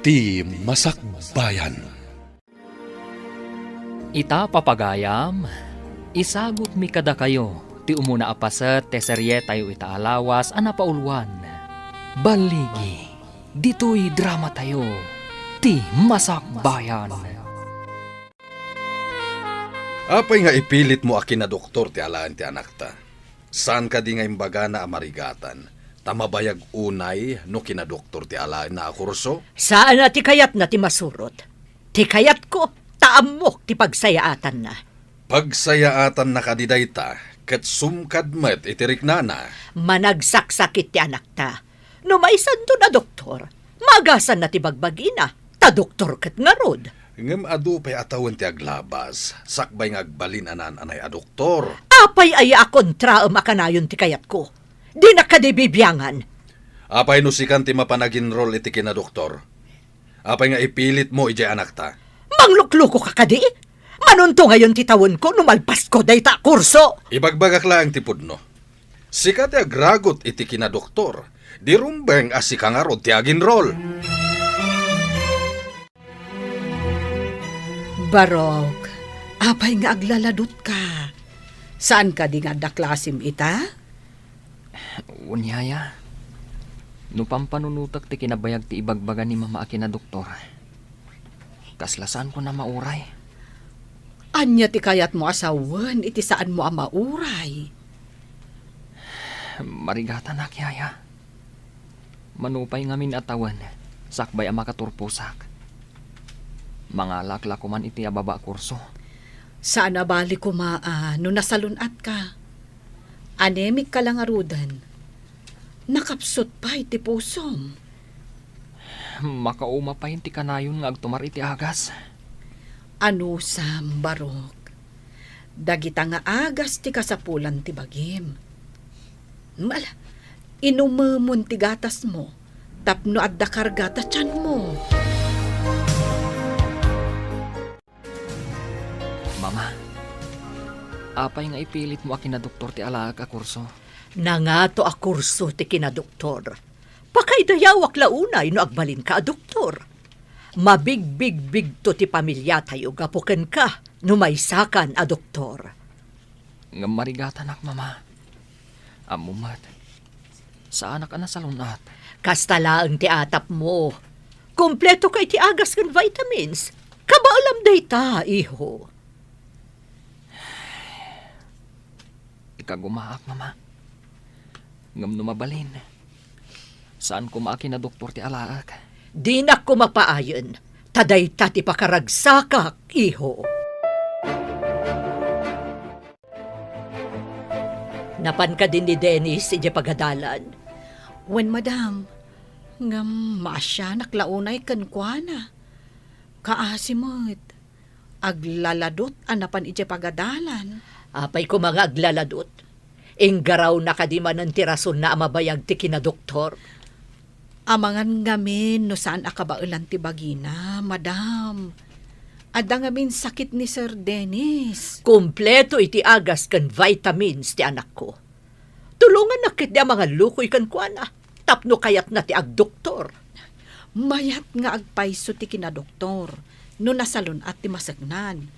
Ti Masakbayan. Ita papagayam, isagot mi kada kayo, ti umuna apaset, te serye tayo ita alawas, anapauluan. Baligi, dito'y drama tayo, ti Masakbayan. Apay nga ipilit mo akin na doktor ti alaan ti anak ta. Saan ka di nga imbaga na amarigatan? Tamabayag unay no kinadoktor ti alaan na kurso? Saan na ti kayat na ti masurot? Ti kayat ko, taamok ti pagsayaatan na. Pagsayaatan na kadiday ta, ket sumkad met itirik na. Managsaksakit ti anak ta. No maisan to na doktor, magasan na ti bagbagina, ta doktor ket nga rod. Ngem adu pay atawan ti aglabas, sakbay nga agbalin anan anay a doktor. Apay ay akontra makanayon ti kayat ko. Di na kadibibyangan. Apay no sikan ti mapanaginrol iti kinadoktor. Apay nga ipilit mo ijay anak ta. Manglukluko ka kadi? Manunto ngayon ti tawon ko numalpas ko day ta kurso. Ibagbagak lang ti pudno. Sikat ti agragot iti kinadoktor. Di rumbeng asikang arod ti aginrol. Barok, apay nga aglaladot ka. Saan ka di nga daklasim ita? Unyaya, no pampanunutak ti kinabayag ti ibagbaga ni mama akin na doktor. Kaslasan ko na mauray. Anya ti kayat mo asawan, iti saan mo mauray? Marigatan na kiyaya. Manupay ngamin atawan, sakbay ang makaturpusak. Mga lakla ko man iti ababa kurso. Saan abali ko no nasalunat ka? Anemic ka lang arudan. Nakapsot pa iti pusom. Makauma pa ti kanayon nga agtumar iti agas. Ano sam, Barok? Dagita nga agas ti kasapulan ti bagim. Mala, inumumon ti gatas mo. Tapno adda kargata tiyan mo. Mama, apay nga ipilit mo akin na doktor ti alaag a kurso. Nangato a kurso ti kinadoktor. Pakaidayawak launay no agbalin ka a doktor. Mabig-big-big to ti pamilya tayo gapuken ka no maisakan a doktor. Nga marigatan ak, mama. Amumat, sa anak na salunat. Kastalaang ti atap mo. Kompleto kay ti agas kan vitamins. Kabaalam day ta, iho. Ikagumaak, mama. Ngam numabalin. Saan ko maaki na doktor ti alaak? Di na ko mapaayon. Taday tati pakaragsakak, iho. Napan ka din ni Dennis, ije pagadalan. Wen madam, ngam masya naklaunay kankwana. Kaasimot, aglaladot anapan ije pagadalan. Apay ko mga aglaladot. Inggaraw na kadiman ng tirason na amabayag ti kinadoktor. Amangan ngamin no saan akabaulan ti bagina, madam. Ada ngamin sakit ni Sir Dennis. Kompleto iti agas kan vitamins ti anak ko. Tulungan na kit di mga lukoy kan kuana. Tapno kayat na ti agdoktor. Mayat nga agpaiso ti kinadoktor. No nasalon at ti masagnan.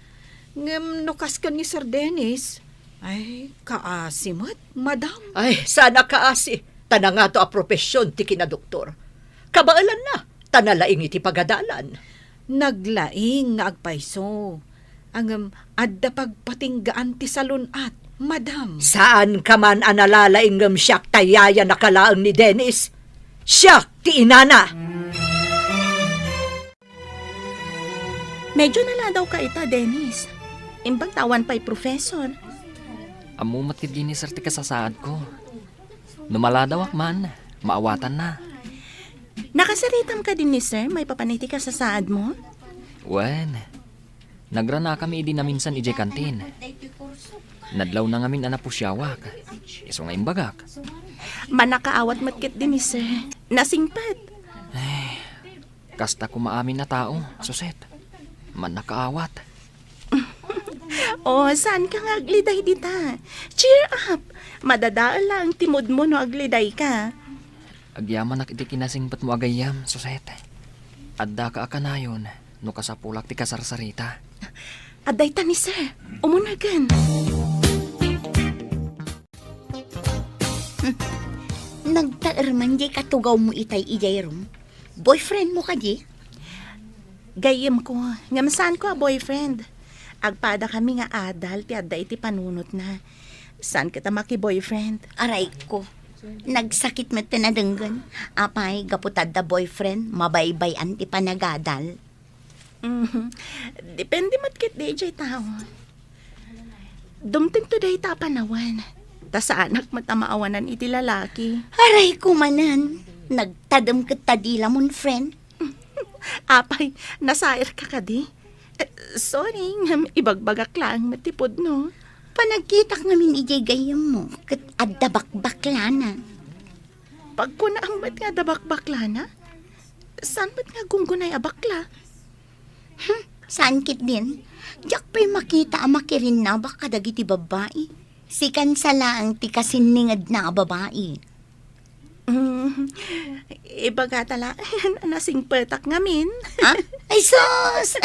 Ngem no kaskan ni Sir Dennis. Ay, kaasimot, madam. Ay, sana kaasi. Tana nga to a propesyon ti kinadoktor. Kabaalan na. Tanalaing iti pagadalan. Naglaing nga agpaiso. Ang adda pagpatinggaan ti salunat, madam. Saan ka man analalaingam siyak tayaya nakalaang ni Dennis? Siyak ti inana. Medyo naladaw ka ita, Dennis. Imbang tawan pa'y professor. Amu matid ni sir ti kasasaad ko. Numaladawak man, maawatan na. Nakasaritam ka din ni sir, may papaniti ka sa saad mo? Wen, nagrana kami idi na minsan ije kantin. Nadlaw na ngamin anapusyawak. Iso nga imbagak. Manakaawat matkit din ni sir. Nasingpad. Kasta ko maamin na tao, suset. Manakaawat. Oh, saan ka nga agliday dita? Cheer up! Madadaal lang timod mo no agliday ka. Agyaman na iti kinasingpat mo agayam, suset. Adda ka akanayon, no kasapulak ti kasarsarita. Aday ta ni sir. Umunagan. Nagtaarman di katugaw mo itay ijay rom. Boyfriend mo ka di? Gayem ko. Ngamasan ko a boyfriend. Agpada kami nga adal ti adda iti panunot na. Saan kita maki-boyfriend? Aray ko. Nagsakit mo tinadenggan. Apay, gaputad da boyfriend, mabaybay-an ti panagadal. Depende matkit di jay tao. Dumting to day tapanawan. Ta sa anak matamaawanan iti lalaki. Aray ko manan. Nagtadam kita dila mon friend. Apay, nasair ka kadi. Sorry, ibagbagak lang matipod no. Panagkitak namin ijay gayam mo. Kat adabak-baklana. Pag kuna ang ba't nga dabak-baklana? Saan ba't nga gunggunay abakla? Saan kit din? Diyak pa'y makita ang makirin na baka dagiti babae. Sikan sa laang ti kasiningad na babae. Ibaga tala, nasing petak ngamin. Ha? Ay sus!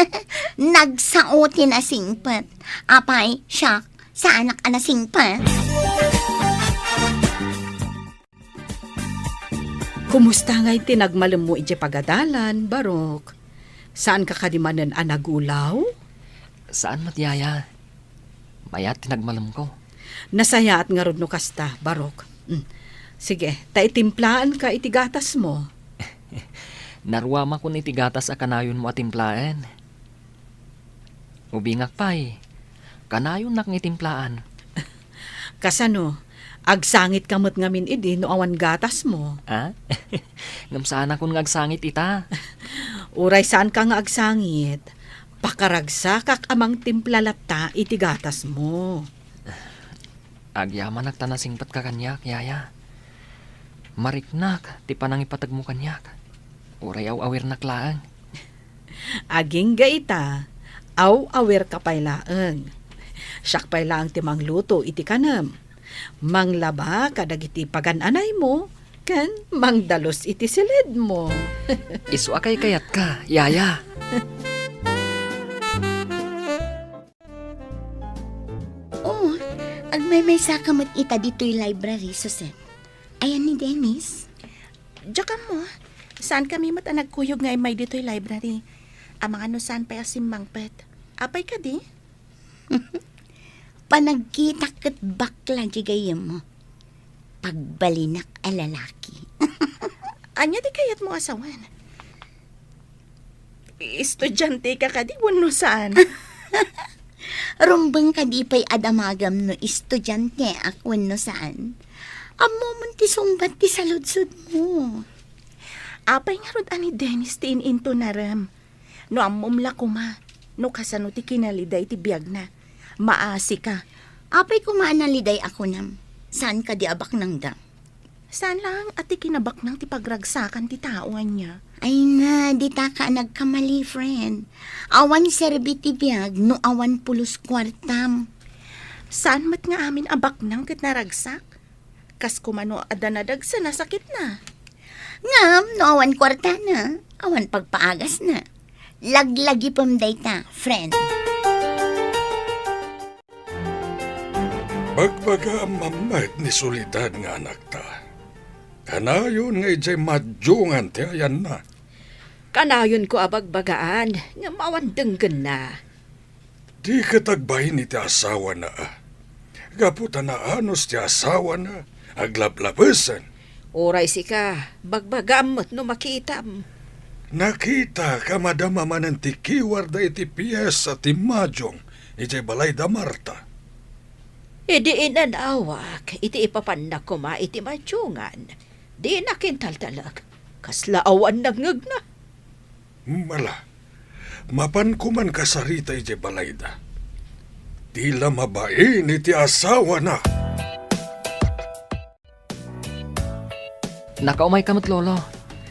Nagsaotin na singpet. Apay, siyak, sa anak na singpet. Kumusta nga'y tinagmalam mo iti pagadalan, Barok? Saan ka kadimanan anagulaw? Saan matyaya? Mayat tinagmalam ko. Nasaya at nga rod no kasta, Barok. Sige, taitimplaan ka itigatas mo. Narwama ko ni tigatas a kanayon mo atimplaen. Ubingak pa'y, kanayon nak ngitimplaan. Kasano, agsangit kamot ngamin idi no awan gatas mo. Ha? Ngamsaan akong ngagsangit ita. Uray saan ka nga agsangit? Pakaragsa kak amang timplalata itigatas mo. Agyaman nagtanasingpat ka kanyak, yaya. Mariknak, ti panang ipatag mo kanyak. Uray awir naklaang. Aging gaita, awir ka paylaang. Siyak paylaang ti mangluto iti kanam. Manglaba kadag iti pagananay mo, kan mangdalos iti silid mo. Isu akay kayat ka, yaya. Oo, agmay-may sakamot ita dito'y library, Susan. Ayan ni Dennis. Diyan mo, saan kami mata nagkuyog nga may dito'y library? Ang mga no saan pa asimbang pet. Apay ka di? Panagkita kat bakla di gayam mo. Pagbalinak a lalaki. Anya di kayat mo asawan? Estudyante ka kadi wano saan? Rumbang kadi pa'y adamagam no estudyante ak wano saan? Amo man ti sumbat ti saludsud mo. Apay nga rod ani Dennis ti ininto na ram. No amumla kuma. No kasano ti kinaliday ti biyag na. Maasi ka. Apay kumaanaliday ako nam. Saan ka di abak nang dam? Saan lang at ti kinabak nang ti pagragsakan ti taoan niya? Ay na, di ta ka nagkamali, friend. Awan serbi ti biyag no awan pulos kwartam. Saan mat nga amin abak nang kat naragsak? Kas kumano adanadag sa nasakit na. Ngam, no awan kwarta na. Awan pagpaagas na. Laglagi pam dayta, friend. Bagbaga mamat ni Soledad nga anak ta. Kanayon nga ijay madyungan ti ayan na. Kanayon ko abagbagaan, nga mawandenggan na. Di katagbay ni ti asawa na Gaputa na anos ti asawa na. Aglablabesan. Oray si ka, bagbagamot no makitam. Nakita ka madama manan ti kiwar da iti piyes at ti madyong. Ijay balay da Marta. Di inanawak, iti ipapandak ko ma iti madyungan. Di nakintaltalag, kaslaawan nagngag na. Mala, mapan kuman kasarita ije balayda. Tila mabain iti asawa na. Nakaumay kamot lolo.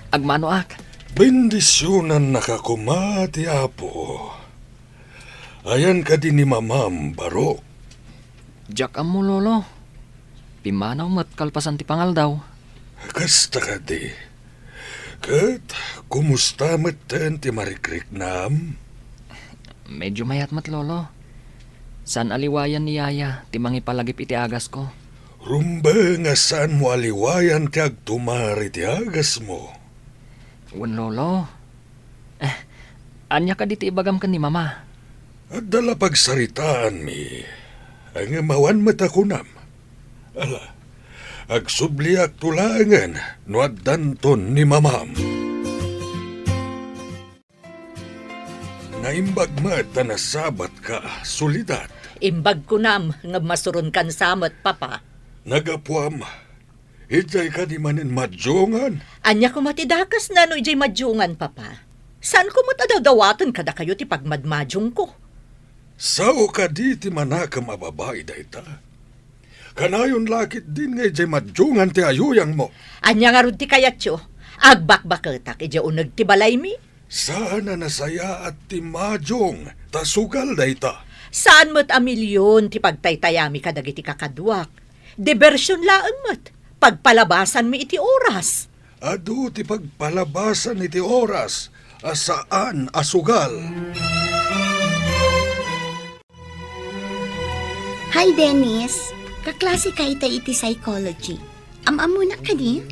Agmano ak. Bendisyonan nakakumati apo. Ayan ka din ni Mamam Barok. Jak mo lolo. Pimanaw mat kalpasan ti pangal daw. Kasta ka di. Kat, kumusta matan ti Marikrik nam? Medyo mayat mat lolo. San aliwayan ni Yaya, ti mangipalagip iti agas ko. Rumba nga saan mo aliwayan ti agtumari ti agas mo? Wan lolo. Anya ka diti ibagam ka ni mama. At dala pagsaritaan mi, ang amawan matakunam. Ala, agsubliak tulangan no addanton ni mamam. Naimbag mata na sabat ka, sulidat. Imbag ko nam, nga masuron kan samot, papa. Nagapuam, ijay ka di manin madjongan. Anya ko matidakas na no ijay madyungan, papa. Saan ko matadawdawatan kada kayo ti pagmadmadyong ko? Sao ka di ti manakam a babae dayta? Kanayon lakit din nga ijay madjongan ti ayuyang mo. Anya nga rod ti kayatyo, agbakbaketak ijay unag ti balay mi. Sana nasaya at ti madyong, tasugal dayta. Saan mo't a milyon ti pagtaytayami kadagiti kakadwak? Diversyon laang mo't, pagpalabasan mi iti oras. Adu ti pagpalabasan iti oras, asaan asugal. Hi, Dennis. Kaklase ka iti psychology. Amamu na ka di?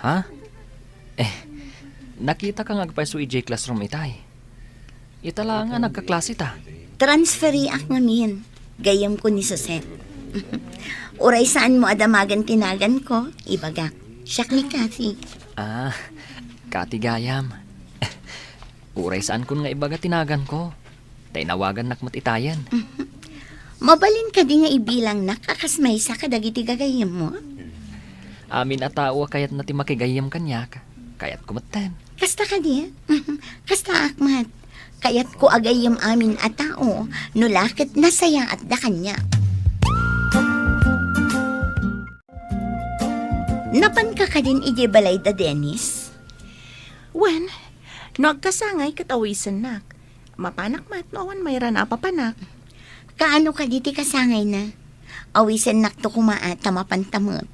Ha? Nakita ka nga agpaiso ijay classroom itay. Itala nga nagkaklase ta. Transferi ak ngamin. Gayam ko ni Suset. Uray saan mo adamagan tinagan ko? Ibagak. Siyak ni Cathy. Kati gayam. Uray saan kun nga ibaga tinagan ko. Tay nawagan nakmat itayan. Mabalin ka di nga ibilang nakakasmay sa kadagiti gagayam mo. Amin at tao kayat na ti makigayam kanyak. Kayat kumatan. Kasta ka di? Kasta akmat. Kayat ko agayam amin at tao. Nulakit nasaya at da kanya. Napan ka din ije balay da Dennis? Wen, nagkasangay katawisan nak. Mapanak mat noon mayra na papanak. Kaano ka diti kasangay na? Awisan nakto kumaat tamapantamot.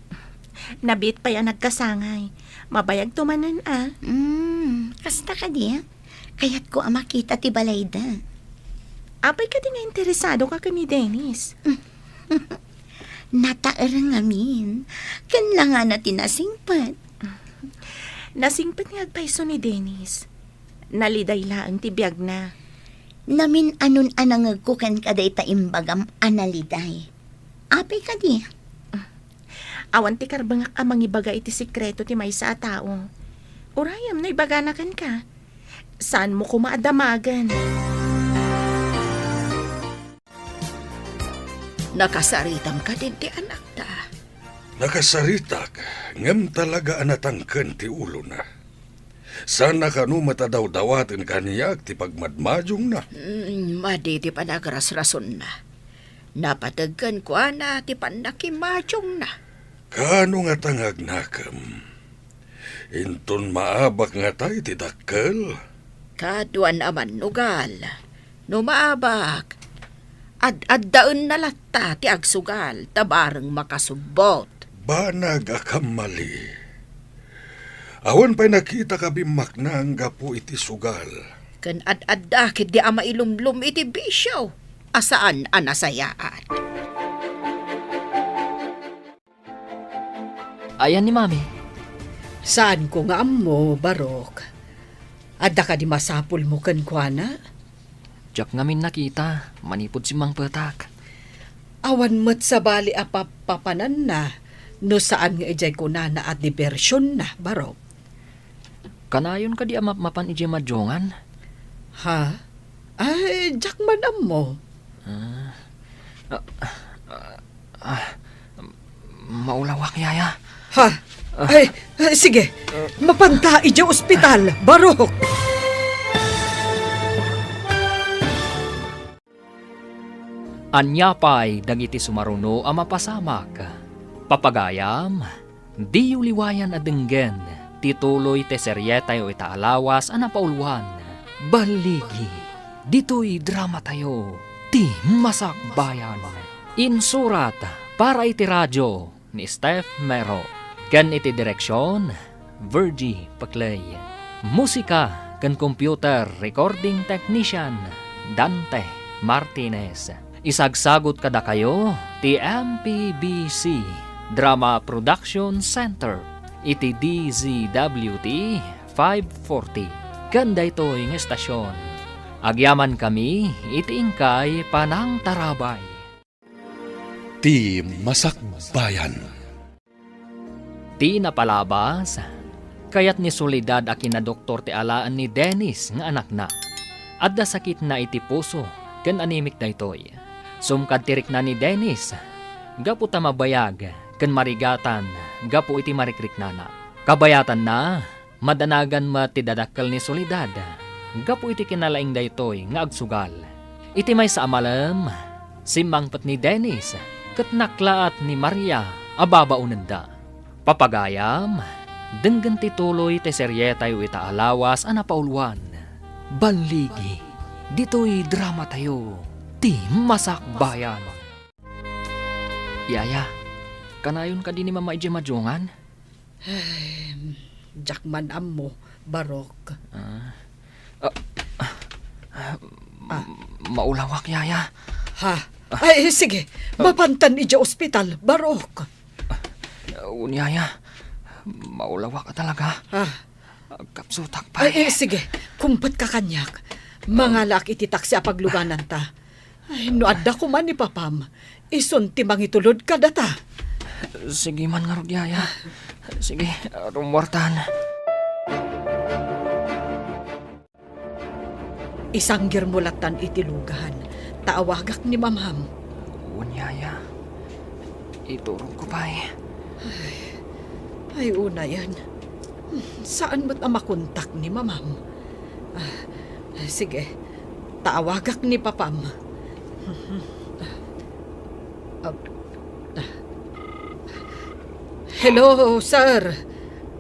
Nabit pa yan nagkasangay. Mabayag tumanan Kasta ka di? Kayat ko makita ti balay da. Apay ka di nga interesado ka ni Dennis. Nataarang amin. Kanlangan na tinasingpat. Nasingpat nga agpaiso ni Dennis. Naliday laang tibiyag na. Namin anon anangag ko kan kaday ta imbagam analiday. Apay ka di? Awan ti karbangak amang ibaga iti sikreto ti may sa tao. Urayam na ibaganakan ka. Saan mo kumaadamagan? Nakasaritam ka din ti anak ta. Nakasaritak, ngam talaga anatangken ti ulo na. Sana kanu matadaw-dawatin kaniyak ti pagmadmadyong na. Madi ti panagras-rason na. Napatagkan ko na ti panakimadyong na. Kano nga tangag nakam? Inton maabak nga tayo ti dakkel. Kaduan aman nugal. Numaabak. Ad-daon na latta ti agsugal tabareng makasubot. Banag akam mali. Awan pa'y nakita ka bimak na ang gapo iti sugal. Kan ad-adakit di ama ilumlum iti bisyo. Asaan anasayaan? Ayan ni mami. Saan ko nga mo, Barok? Adda ka di masapul mo kan kwa na? Diyak ngamin nakita. Manipod si Mang Petak. Awan mo't sa bali apapapanan na. No saan nga ijay ko na at diversyon na, Barok? Kanayon ka di mapan ije madjongan? Ha? Ay, jakman mo. Maulawak yaya. Ha? Ay, sige. Mapanta ije ospital, Barok. Anyapay dagiti sumaruno a mapasamak. Papagayam, di uliwayan adenggen, tituloy te seryetay o itaalawas a napauluan. Baligi, dito'y drama tayo, ti Masakbayan. Insurat para iti radyo ni Steph Mero. Ken iti direksyon Virgie Paklay. Musika kan computer recording technician Dante Martinez. Isagsagot kada kayo ti MPBC Drama Production Center iti DZWT 540. Ganda ito yung estasyon. Agyaman kami iti ingkay Panang Tarabay. Ti Masakbayan. Ti napalabas, kayat ni Soledad akin na doktor ti alaan ni Dennis nga anak na. Adda sakit na iti puso, ken animik na itoy. Sumkad tirik na ni Dennis, gapu ta mabayag, ken marigatan, gapu iti marikriknana. Kabayatan na, madanagan matidadakkel ni Soledad, gapu iti kinalaing da itoy nga agsugal. Iti may sa amalam, simangpat ni Dennis, ket naklaat ni Maria, ababaunanda. Papagayam, denggan tituloy te serye tayo itaalawas ana pauluan. Banligi, dito'y drama tayo, ti Masakbayan. Yaya, kanayon ka din ni Mama Ije Madyongan? Jakman ammo, Barok. Maulawak, Yaya. Ha? Ay, sige. Mapantan ija ospital, Barok. Yaya, maulawak ka talaga. Ha? Kapsutak pa. Ay, sige. Kumpat ka kanyak. Mga laki iti taksi apagluganan ta. Ay, no adda ko man ni Papam. Ison ti mangitulod ka data. Sige man nga rod, Yaya. Sige, rumwartan. Isang girmulatan iti lugahan. Taawagak ni Mamam. Yaya, iturong ko pa eh. Ay, una yan. Saan mo't makontak ni Mamam? Sige, taawagak ni Papam. Hello, sir.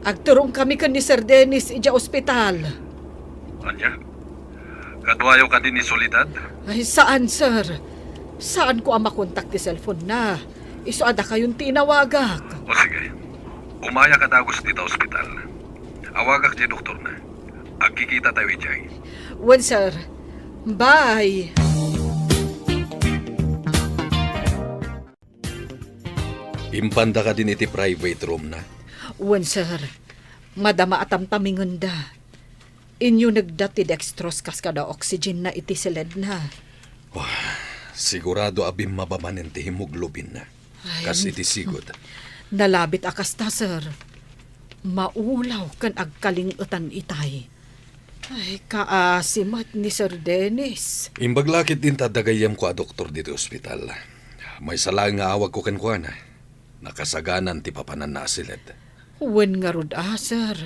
Agturong kami kan ni Sir Dennis ija ospital. Anya? Kadwayo ka din ni Soledad? Ay, saan, sir? Saan ko ang makontak ti cellphone na? Iso ada kayong tinawagak. O sige, umaya ka dagos dito ospital. Awagak di doktor na. Agkikita tayo ijay. Wen, sir. Bye. Impanda ka din iti private room na. Wen, sir. Madama atam tamingunda. Inyo nagdati dextrose kas kada oxygen na iti silid na. Sigurado abim mabamanin ti hemoglobin na. Kas iti sigod. Nalabit akas ta, sir. Maulaw kan agkalingutan itay. Ay, kaasimat ni Sir Dennis. Imbaglakit din tadagayam ko a doktor dito ospital. May sala nga awag ko kenkwana. Nakasaganan ti papanan na asilid. Wen nga rod, sir.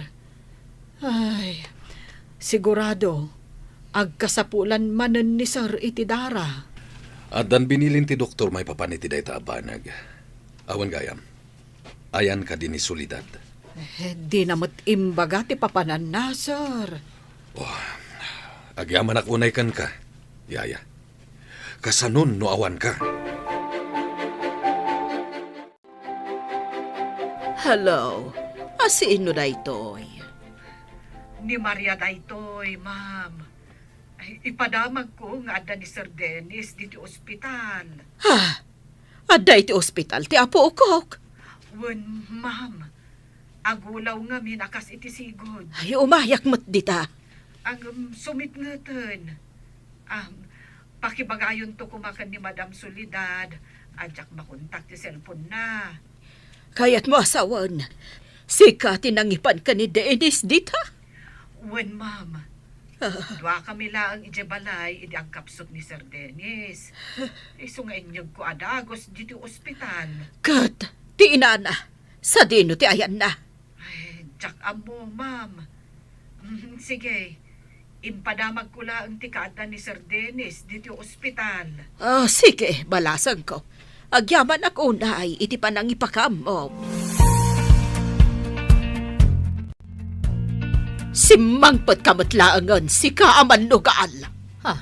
Ay, sigurado, agkasapulan manen ni Sir iti dara. At dan binilin ti doktor may papaniti day taabanag. Awan gayam, ayan ka din ni Soledad. Di namot imbaga ti papanan na, sir. Agyaman unay kan ka, Yaya. Kasanon no awan ka. Hello, asiin no daytoy? Ni Maria daytoy, ma'am. Ay, ipadamag ko nga adda ni Sir Dennis dito ospital. Ha? Adda iti ospital ti apo ukok. Wen, ma'am. Agulaw nga minakas iti sigod. Ay, umayak mo't dita. Ang sumitngeten. Pakibagayon to kumakan ni Madam Soledad. Adyak makontak ti cellphone na. Kaya't mo asawan. Sika tinangipan ka ni Dennis dita. Wen, ma'am. Dua kami lang ijabalay idi ang kapsot ni Sir Dennis. Iso nga inyog ko adagos dito ospital. Kat, ti inana. Sa dino ti ayan na. Ay, jak amo, ma'am. Sige, impadamag ko lang ti kaada ni Sir Dennis dito ospital. Sige, balasan ko. Agyaman ako na ay iti panangipakam mo. Simangpot kamatlaangan si kaaman lugaal. Ha?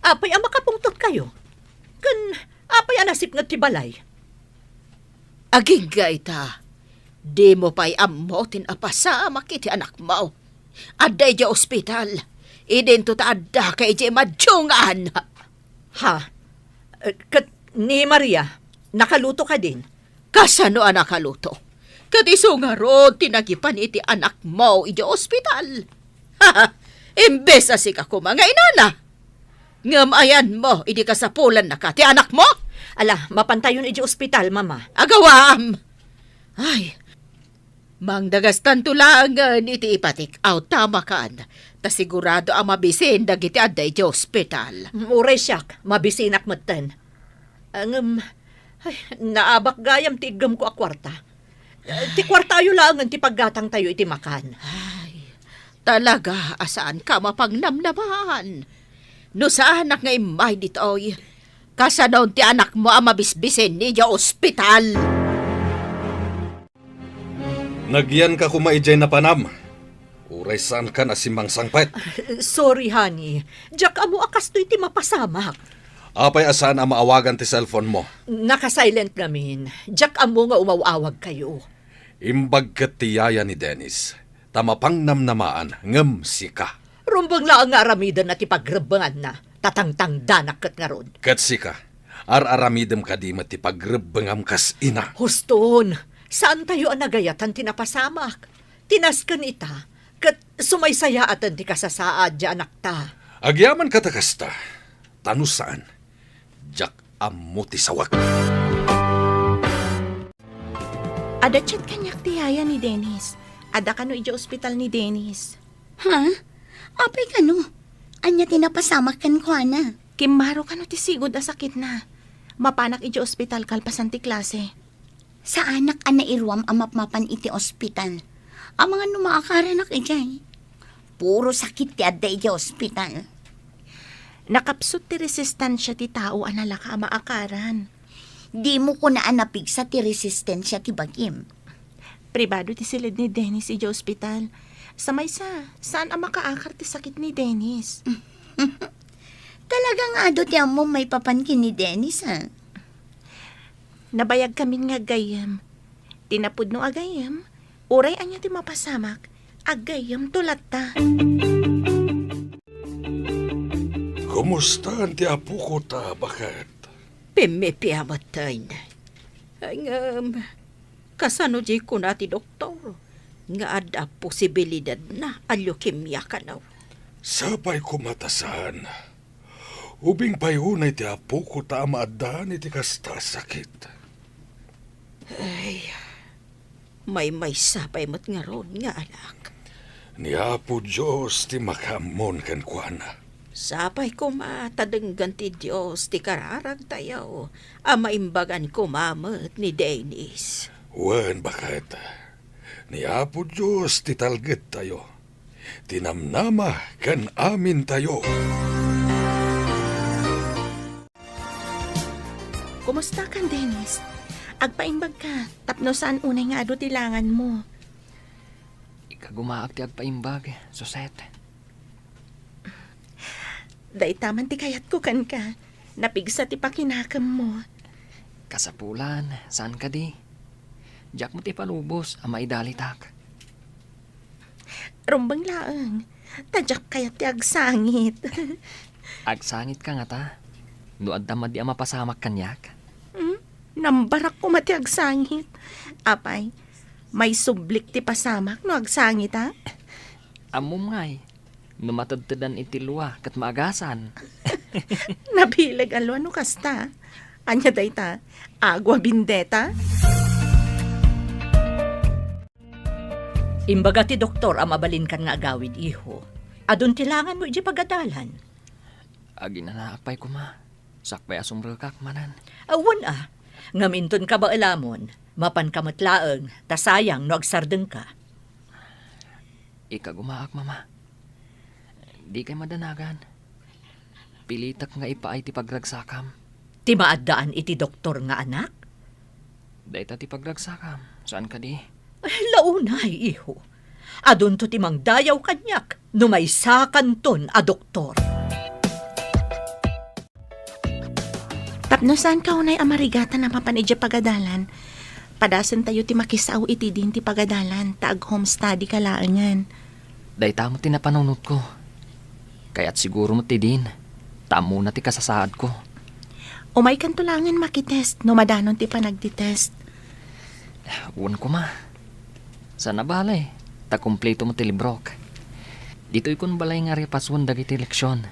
Apay ang makapungtot kayo? Kan, apay ang nasip nga tibalay? Aging gaita. Di mo pa'y amotin apasama kiti anak mo. Aday di ospital. Idin to taadda kay di madjungan. Ha? Kat ni Maria, nakaluto ka din? Kasano ang nakaluto? Kat iso nga ron, tinagipan iti anak mo iti ospital. Ha? Imbes asik ako mga inana. Ngamayan mo, idi kasapulan na ka, ti anak mo? Ala, mapantayon iti ospital, mama. Agawam! Ay, mangdagastan tulangan iti ipatik out tama kan. Ta sigurado ang mabisin dagiti aday iti ospital. Uray siyak, mabisinak matan. Ang, naabak gayam ti igam ko a kwarta. Ti kwarta ayo langan ti paggatang tayo iti makan. Ay, talaga, asaan ka mapangnamnaman? No sa anak nga imay ditoy, kasanaw ti anak mo ang mabisbisin ni di ospital. Nagyan ka kumaijay na panam. Uray saan ka na simang sangpet. Sorry, honey. Jack, amo akas to iti mapasamak. Apay asaan ang maawagan ti cellphone mo. Naka-silent namin. Jack, amo nga umawawag kayo. Imbag kat ti yaya ni Dennis. Tamapang namnamaan ngem sika. Rumbang lang nga aramidan na ti pagrebangan na. Tatangtang danak kat nga ron. Kat sika. Ar-aramidem ka di mati pagrebengam kas ina. Huston, saan tayo ang nagayatan tinapasamak? Tinaskan ita, kat sumaysaya atan ti kasasaad di anak ta. Agyaman katakasta. Tanus saan? Jak amuti sawak. Ada chat kanyak ti yaya ni Dennis. Ada kano iti ospital ni Dennis. Ha? Apay ka no? Anya tinapasamak kan ko na. Kimaro kano ti sigod a sakit na. Mapanak iti ospital kalpasan ti klase. Sa anak ana irwam amapmapan iti ospital. Ang mga numaakaranak ijay. Puro sakit ti adda iti ospital. Nakapsot ti resistansya ti tao anala ka maakaran. Di mo ko na anapig sa ti resistensya ti bagim. Pribado ti silid ni Dennis iti ospital. Sa maysa, saan ang makaakar ti sakit ni Dennis? Talagang ado ti amo may papankin ni Dennis ha. Nabayag kami nga gayam. Tinapud no agayam, uray anya ti mapasamak, agayam tulat ta. Kumusta ang ti apo ko ta? Bakit? Pimipiamatan. Ay kasano di ko na ti doktor. Nga ada posibilidad na a leukemia ka na. Sapay kumatasan. Ubing payunay ti apo ko ta maadaan iti kasta sakit. Ay, may sapay mat nga ron nga anak. Ni Apo Diyos ti makamon kan kuana. Sapay ko matadenggan ti Diyos ti kararag tayo. Amaimbagan ko mamat ni Dennis. Wen bakit? Ni Apo Diyos ti talget tayo. Tinamnama kan amin tayo. Kumusta kan Dennis? Agpaimbag ka, tapno saan unay nga ado tilangan mo. Ikagumaak ti agpaimbag, Suset. Day taman ti kayat ko kan ka, napigsa ti pakinakam mo. Kasapulan, saan ka di? Diyak mo ti palubos, ang maidalitak. Rumbang laang, tadyak kayat ti agsangit. Agsangit ka nga ta. Nuad tamad di ang mapasamak kanyak. Nambarak ko mati agsangit. Apay, may sublik ti pasamak no agsangit ha? Amom ngay, numatadtadan iti luwa kat maagasan. Nabilag alwa no kasta. Anya day ta, agwa bindeta. Imbaga ti doktor ang mabalin kan nga agawid, iho. Adun tilangan mo iji pagadalan. Agi na naapay ko ma. Sakpay asumrel kak manan. Awan ngaminton ka ba alamon? Mapan kamatlaeng, tasayang no agsardeng ka. Ikagumaak mama. Di kay madanagan. Pilitak nga ipaay ti pagragsakam. Ti maadaan iti doktor nga anak? Dahita ti pagragsakam. Saan ka di? Ay, launay, iho. Adun to ti mangdayaw kanyak, no may sakanton a doktor. Tapno saan ka unay amarigatan na mapanidya pagadalan? Padasan tayo ti makisaw iti din ti pagadalan, taag home study kalaangan. Day tamo ti napanunot ko. Kaya't siguro mo ti din. Tamo na ti kasasaad ko. Umay kan tulangan makitest, no madanon ti panagtitest. Uwan ko ma. Sana balay. Ta kumpleto mo ti librok. Dito'y kun balay nga repaswan dagiti leksyon.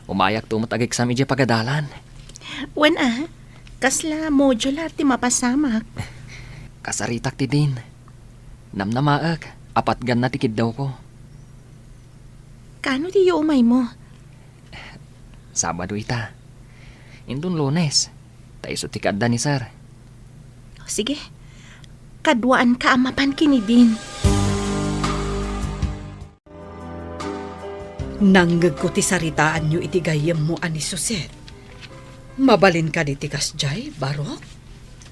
Umayak to mo tag-exam iti pagadalan. Wen kasla modular ti mapasamak. Kasaritak ti din. Namnamaak. Apat gan na tikid daw ko. Kano ti umay mo? Sabado ita. Indun Lunes. Taiso ti kadda ni sir. Sige, kadwaan ka amapan kini din. Nanggag ko ti saritaan nyo iti gayem mo ani Suset. Mabalin ka di ti kasjay, Barok?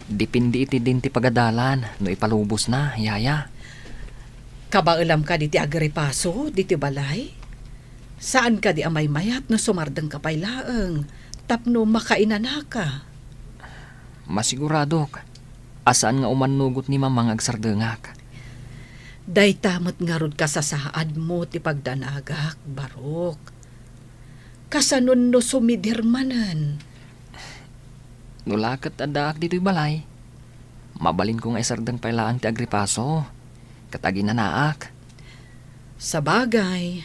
Dipindi iti din ti pagadalan. No ipalubos na, yaya. Kabailam ka di ti agripaso, di ti balay? Saan ka di amay mayat no sumardeng kapay laeng, tapno makainana ka? Masiguradok. Asaan nga umanugot ni mamang agsardengak. Day tamot nga rod ka sa saad mo ti pagdanagak, Barok. Kasanon no sumidirmanan. Nulakat adaak dito'y balay. Mabalin ko nga isardeng pailaan ti agripaso. Katagi na naak. Sa bagay,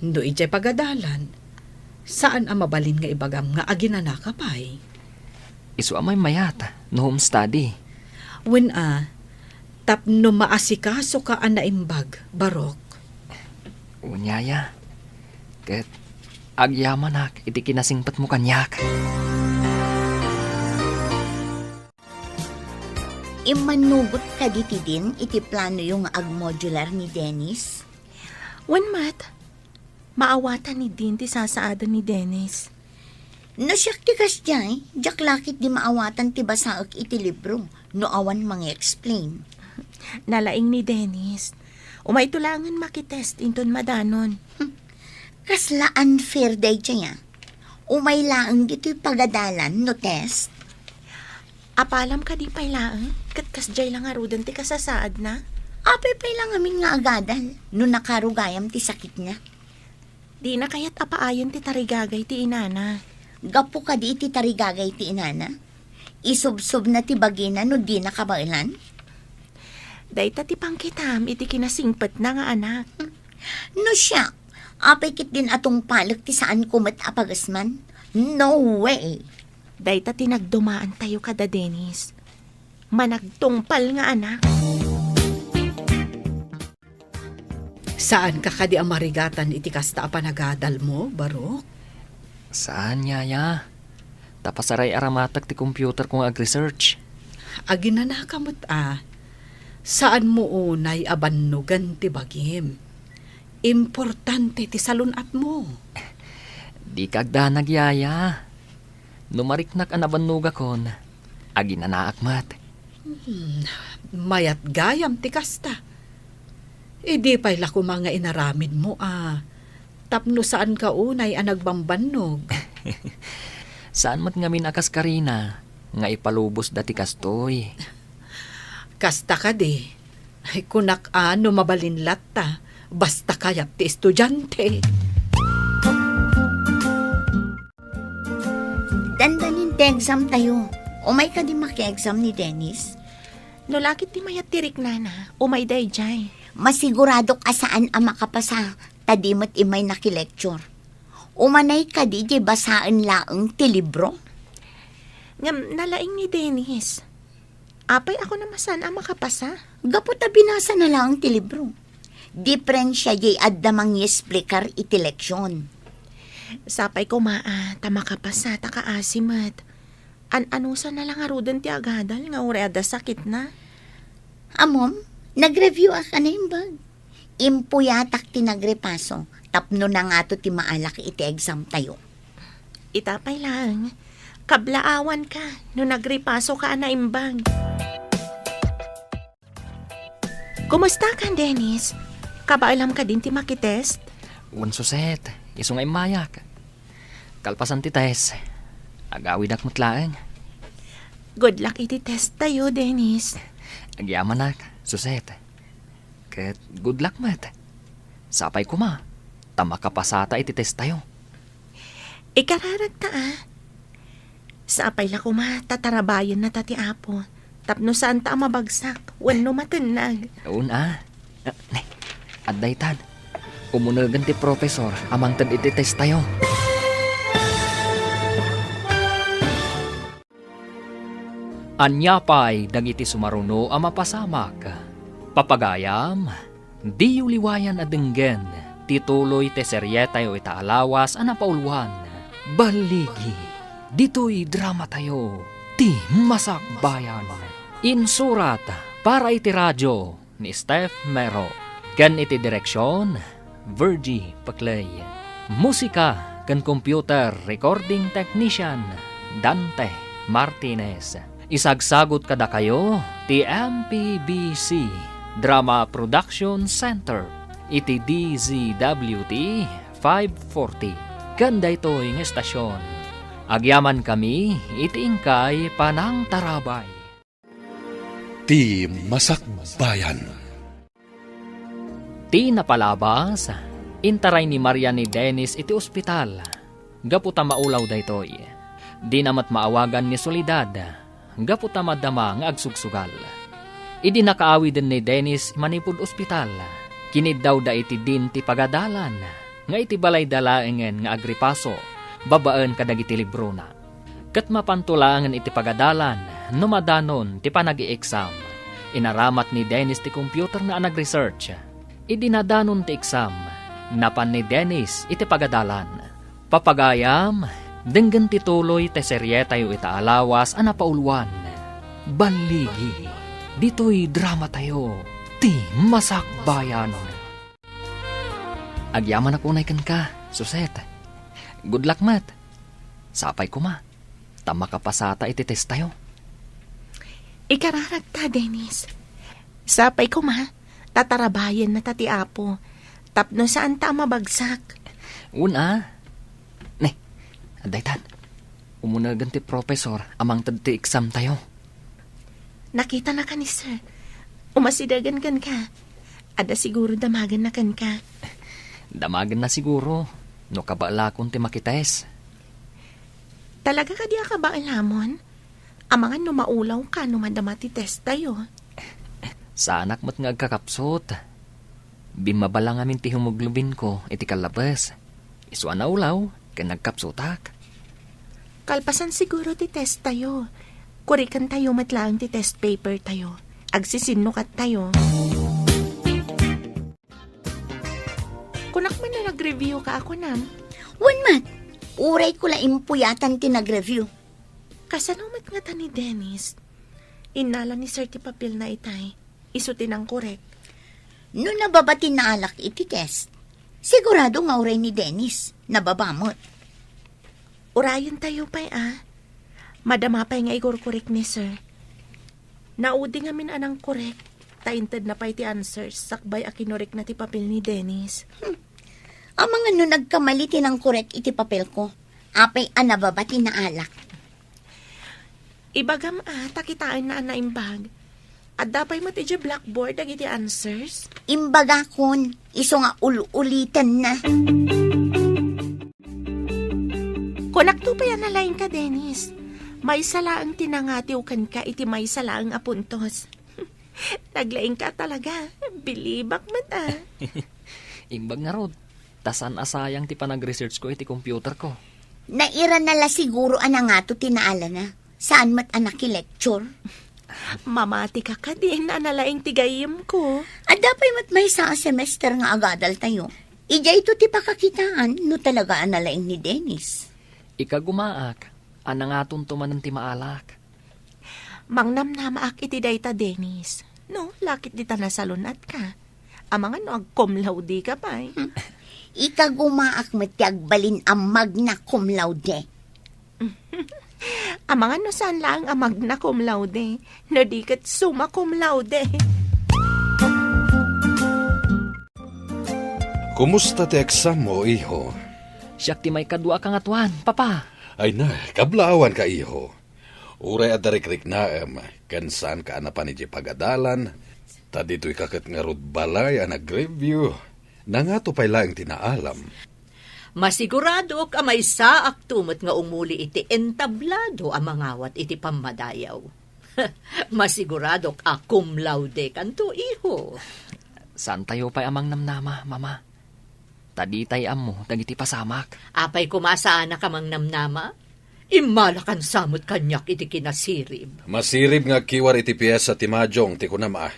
no ijay pagadalan, saan ang mabalin nga ibagam nga aginana ka pa'y? Isu amay mayat. No home study. When tapno maasikaso ka anaimbag, Barok. Unyaya. Ket agyaman ak iti kinasingpat mo kanyak. Imanugot ka diti din iti plano yung ag-modular ni Dennis. Wen mat, maawatan ni din ti sasaada ni Dennis. No siyak ti kasjay, jak lakit di maawatan ti basaak iti libro, no awan explain. Nalaing ni Dennis. Umay tulangan makitest inton madanon. Kasla unfair day siya. Umay laang dito'y pagadalan no test. Apalam ka di pailaan, kat kasjay lang arudan ti kasasaad na. Apay pay lang amin nga agadal, no nakarugayam ti sakit niya. Di na kaya't apaayon ti tarigagay ti inana. Gapo ka di iti tarigagay ti inana. Isubsob na ti bagina no di nakabailan. Dayta ti pangkitam iti kinasingpet na nga anak. No siya, apay kit din atong palak ti saan kumat apagasman. No way. Dayta ti nagdumaan tayo kada Dennis. Managtungpal nga anak. Saan ka kadi amarigatan iti kasta apanagadal mo, Barok? Saan yaya? Tapasaray aramatak ti computer kong ag-research. Aginana kamot Saan mo unay abannugan ti bagim? Importante ti salunat mo. Di kagda nagyaya. Numariknak ang nabanuga kon. Aginanaak mat. Mayat gayam ti kasta. Idi pa'y lako mga inaramid mo Tapno saan ka unay nagbambannog? Saan mat ngamin akas karina? Nga ipalubos dati kastoy. Kasta ka di. Ay kunak ano mabalinlat ta. Basta kayat ti estudyante. Dandanin ti exam tayo. Umay ka di maki-exam ni Dennis. No lakit ti mayat tirik nana, umay day jay. Masigurado ka saan ang makapasa. Tadimot imay nakilecture. Umanay ka di basaan laeng ti libro. Ngam nalaing ni Dennis. Apay ako namasan ang makapasa. Gapo ta binasa na lang ti libro. Diferensya jay addamang yesplikar iti leksyon. Sapay ko ta makapasa ta kaasimat. Anusa na lang arudan ti agadal nga ureada sakit na. Amom, nag-review ka na yung bag. Impuyatak ti nagrepaso. Tapno na nga to ti maalak iti exam tayo. Itapay lang. Kablaawan ka no nagrepaso ka na imbag. Kumusta ka, Dennis? Kabailam ka din ti makitest? Wan suset. Isong ay mayak. Kalpasan ti tes. Agawid ak mutlaeng. Good luck iti test tayo, Dennis. Agyaman nak, Suset. Ket good luck mat. Sapay kuma. Tama kapasata iti test tayo. Ikararag ta Sapay la kuma, tatarabayan na tati apo. Tapno saan ta mabagsak, wano matinag. Una. Adday tad. Umunagan ti profesor, amang tad iti test tayo. Anyapay dagiti sumaruno a mapasamak. Papagayam, di uliwayan adenggen, tituloy te serye tayo itaalawas a napauluan. Baligi, dito'y drama tayo, ti masakbayan. Insurat para iti radyo ni Steph Mero. Ken iti direksyon, Virgie Paclay. Musika ken computer recording technician, Dante Martinez. Isagsagot kada kayo, ti MPBC Drama Production Center, iti DZWT 540. Ganda ito yung estasyon. Agyaman kami, iti ingkay Panang Tarabay. Ti Masakbayan. Ti napalabas, intaray ni Maria ni Dennis iti ospital. Gaputa maulaw daytoy. Di namat maawagan ni Soledad. Gaputa madama nga agsugsugal. Idi nakaawi din ni Dennis manipud ospital. Kinid daw da iti din ti pagadalan. Nga iti balay dalaengen nga agripaso. Babaan kadagiti libro na. Kat mapantulangan iti pagadalan. Numadanon ti panagi-exam. Inaramat ni Dennis ti computer na nag-research. Idi nadanon ti exam. Napan ni Dennis iti pagadalan. Papagayam, denggan tituloy te serye tayo itaalawas a napauluan. Baligi, dito'y drama tayo, ti masakbayan. Agyaman na kunay kan ka, Suset. Good luck, mat. Sapay ko ma. Tama kapasata iti test tayo. Ikararag ta, Dennis. Sapay ko ma, tatarabayan na tati apo. Tapno saan ta mabagsak. Una, aday tan, umunagan ti profesor, amang tad ti exam tayo. Nakita na ka ni sir. Umasidagan kan ka. Ada siguro damagan na kan ka. Damagan na siguro, no kabalakon ti makites. Talaga ka diya ka ba alamon? Amangan no maulaw ka no madama ti test tayo. Sa anak mo't nga agkakapsot. Bimabala ngamin ti hemoglobin ko, iti kalabas. Iswa na ulaw, kaya nagkapsutak. Kalpasan siguro ti test tayo. Kurikan tayo matlaang ti test paper tayo. Agsisinukat tayo. Kunak man na nag-review ka ako nam. Wan uray ko la impuyatan ti nag-review. Kasanumat nga ta ni Dennis. Inala ni Sir ti papel na itay. Isutin ang korek. No nababati na alak iti test, sigurado nga uray ni Dennis, nababamot. Urayon tayo pa'y Madama pa'y nga igor-korek ni Sir. Naudi nga min anang korek. Tainted na pa'y ti answers, sakbay akinorek na ti papel ni Dennis. Ang mga no nagkamali tinang korek iti papel ko, apay nababati na alak. Ibagam takitaan na naimbag. At dapay mo ti blackboard ag iti answers. Imbaga kon, iso nga ulitan na. Kunak to pa yan nalain ka, Dennis. May salaang tinangatiw kan ka iti may salaang apuntos. Naglaing ka talaga. Bilibak man Imbag nga rod, tasan asayang ti panag-research ko iti computer ko. Naira nala siguro nga to tinaala na. Saan mat anak lecture? Mamati ka ka din na nalaing tigayim ko. At dapay mat may sa semester nga agadal tayo. Ija ito ti pakakitaan no talaga analaing ni Dennis. Ika gumaak, anangaton tumanan ti maalak. Mangnamnamaak iti dayta, Dennis. No, lakit di ta nasalunat ka. Amangan no ag-cum laude ka pa Ika gumaak mat ti agbalin ang magna cum laude. Amangan no saan lang ang magna cum laude. No di kat summa cum laude. Kumusta ti exam mo, iho? Siyak ti may kadwa kang atuan, papa. Ay na, kablaawan ka, iho. Uray adarikrik naam, kansan ka na pa ni pagadalan, ta dito'y kakat nga rod balay ang nag-review, na nga to pa'y laing tinaalam. Masigurado ka may saak tumot nga umuli iti entablado ang mangawat iti pamadayaw. Masigurado ka cum laude kanto iho. Saan tayo pa'y amang namnama, mama? Taditay amo, dagiti pasamak. Apay kumasaan na kamang namnama? Imalakan samot kanyak iti kinasirib. Masirib nga kiwar iti piyesa ti Majong ti kunama.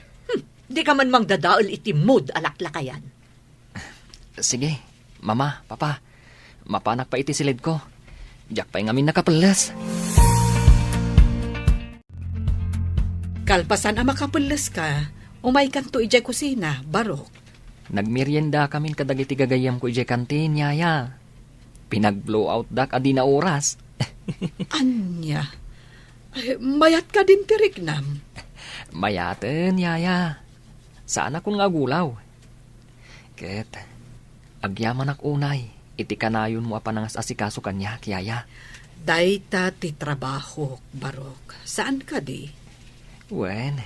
Di ka man mangdadaol iti mood alaklakayan. Sige, mama, papa, mapanak pa iti silid ko. Diyak pa'y ngamin nakapelas. Kalpasan ang makapulas ka, umay kanto ijay kusina, Barok. Nagmerienda kamin kadagiti gagayam ko ijay kantin, yaya. Pinag-blow out dak adi na oras. Anya, mayat ka din tiriknam. Mayaten, yaya. Saan akong nga gulaw? Ket, agyaman ak unay, iti kanayon mo apanangas asikaso kanya, yaya. Dayta ti trabaho, Barok. Saan ka di? Wen,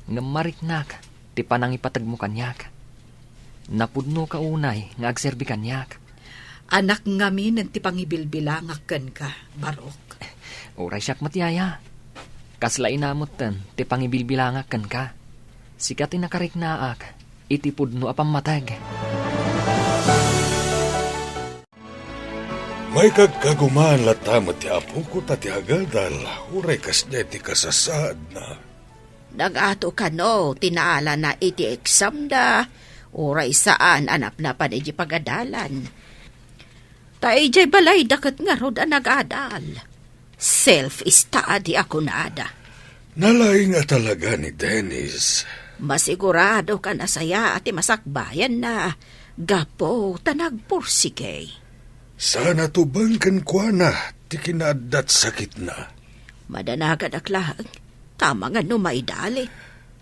ngamariknak, ti panangipatag mo kanyak. Napudno ka unay, nga agserbi kanyak. Anak ngamin ang ti pangibilbilangakkan ka, Barok. Oray siyak matyaya. Kasla inamutan, ti pangibilbilangakan ka. Sikat inakariknaak, iti pudno apang matag. May kagkagumaan latamat ti apo ko tati agadal, uray kas ti kasasaad na. Nagato ka no, tinaala na iti exam da, oray saan anap na pa iti pagadalan. Taijay balay dakat nga rod ang nag-adal. Self-study ako na ada. Nalaing nga talaga ni Dennis. Masigurado ka na saya at masakbayan na. Gapo, tanagpursige. Sana tubangkan kwa na, ti kinaadat sakit na. Madanagan aklang, tama nga no maidali.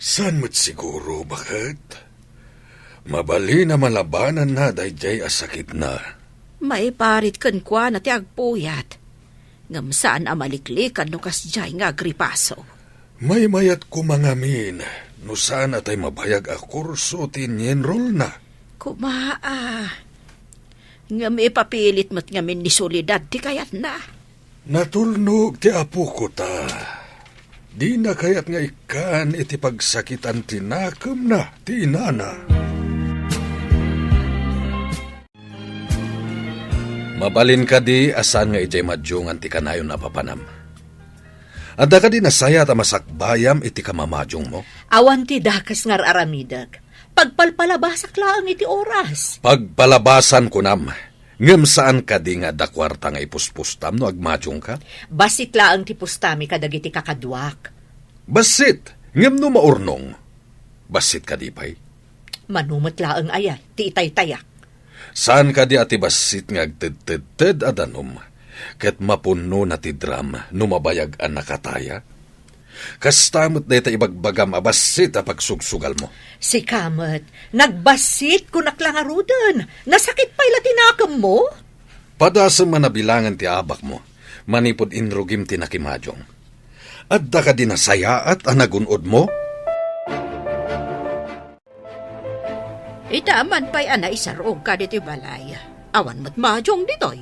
San mo't siguro, bakit? Mabali na malabanan na dayjay asakit na. May parit kan kwa na ti agpuyat. Ngam saan amaliklikan no kasjay nga agripaso. May mayat ko mangamin, no sana tay mabayag a kurso tinyenrol na. Kumaa. Ngam ipapilit mo't ngamin ni Solidad ti kayat na. Natulnog ti apo ko ta. Di na kayat nga ikan iti pagsakitan tinakam na ti inana. Mabalin ka di asan nga ijay madyungan ti kanayon na papanam. Adda ka di nasaya ta masakbayam iti kamamadyong mo. Awan ti dakas ngar aramidag. Pagpalpalabasak lang iti oras. Pagpalabasan ko nam, ngem saan ka di nga dakwarta nga ipuspustam no agmadyong ka? Basit laang ti pustami kadagiti kakadwak. Basit, ngem no maurnong. Basit ka di pa'y? Manumot laang ayay, ti itay-tayak. Saan ka di ati basit nga agted-ted adanom, ket mapuno na ti dram no mabayag ang nakataya? Kastamot na ita ibagbagam abasit a pagsugsugal mo. Si Kamet, nagbasit ko naklangarudan. Nasakit pa'y latinakam mo? Padasam manabilangan ti abak mo, manipod inrugim ti nakimadyong. Adda ka di nasayaat ang nagunod mo? Itaman pa'y anay sarog ka dito balay. Awan mo't madyong ditoy.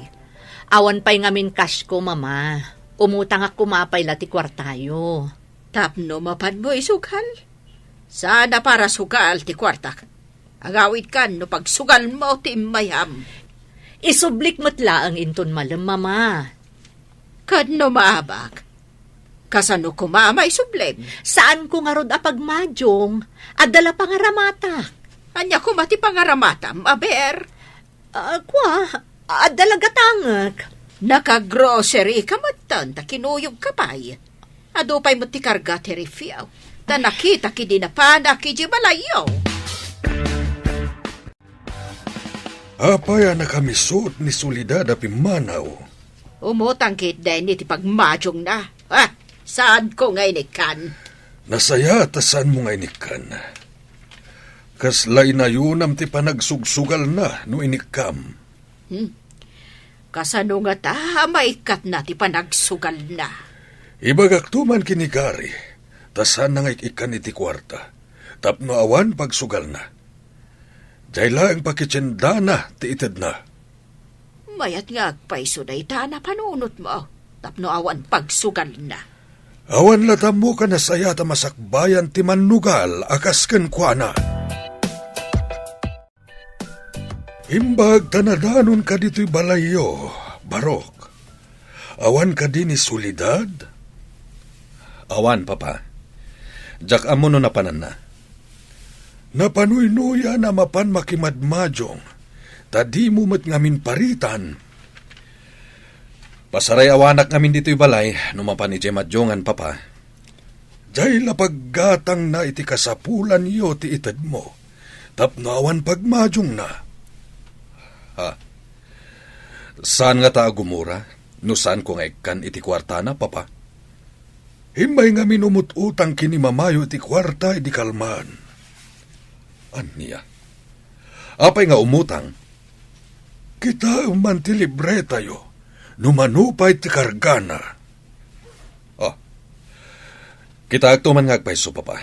Awan pa'y ngamin cash ko, mama. Umutang ak kumapay lati kwartayo. Tapno mapan mo isugal. Sana para sugal ti kwartak. Agawid kan no pagsugal mo ti mayam. Isublik mo't laang inton malam, mama. Kadno maabak. Kasano kumama isublem. Saan ko nga rod apagmadyong? Adala pangaramata. Anya kumati pangaramatam, aber. Adala gatangak. Naka-grocery ka matan, ta kinuyog ka pa'y. Ado pa'y mo ti karga ti refiaw. Ta nakita ki dinapana ki di malayaw. Apaya na kami suot ni Solidad a pimanaw. Umutang kit din iti pagmadyong na. Saan ko ngay nikan? Nasaya tasan mo nga inikan. Kaslay na yunam ti panagsugsugal na no inikam. Kasano nga ta, maikat na ti panagsugal na. Ibagak tuman kinikari, tasan na ikan iti kwarta, tapno awan pagsugal na. Dayla ang pakitsendana ti ited na. Mayat nga agpaiso na itana panunot mo. Tapno awan pagsugal na. Awan latam mo ka na saya ta masakbayan ti manugal akas ken kuana. Imbag tanadanon ka dito'y balayo, Barok. Awan ka din ni solidad? Awan, papa. Jak amo no napanan na. Napanuy-nuya na mapan makimadmadyong, tadi mo mat ngamin paritan. Pasaray awanak ngamin dito'y balay, numapan iti madjongan, papa. Jay lapaggatang na iti kasapulan yo ti ited mo, tapno awan pagmadyong na. Ha? Saan nga ta agumura? No saan ko nga ikan iti kwarta na, papa? Himbay nga minumututang kini mamayo iti kwarta iti kalman. Aniya? Apay nga umutang? Kita man ti libre tayo, numanupay ti kargana. Oh, kita agtuman nga agpaiso, papa.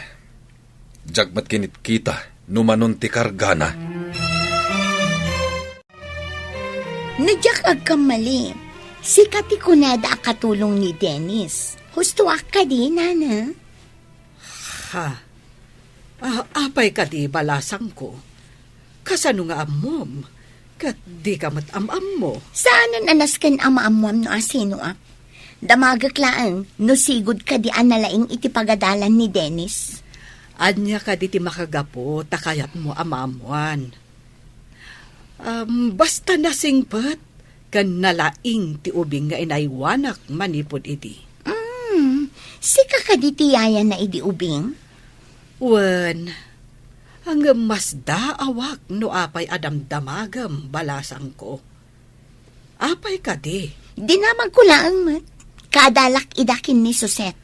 Jagmat kinit kita, numanon ti kargana. Nadyak agkamali. Si Kati kunada akatulong ni Dennis. Husto ka di, nana. Ha? Apay ka di balasang ko. Kasano nga amom? Kat di ka matamam mo. Saan anas ken ama-amuam no asino ap? Damagaklaan, no sigod ka di analaing iti pagadalan ni Dennis. Anya ka di ti makagapo, takayat mo amamuan. Basta nasingpat, kan nalaing ti ubing nga inaywanak manipod iti. Si kakaditiyaya na idi ubing? Wen, ang mas daawak no apay adamdamagam balasang ko. Apay ka di. Dinamag ko lang mat. Kadalak idakin ni Suset.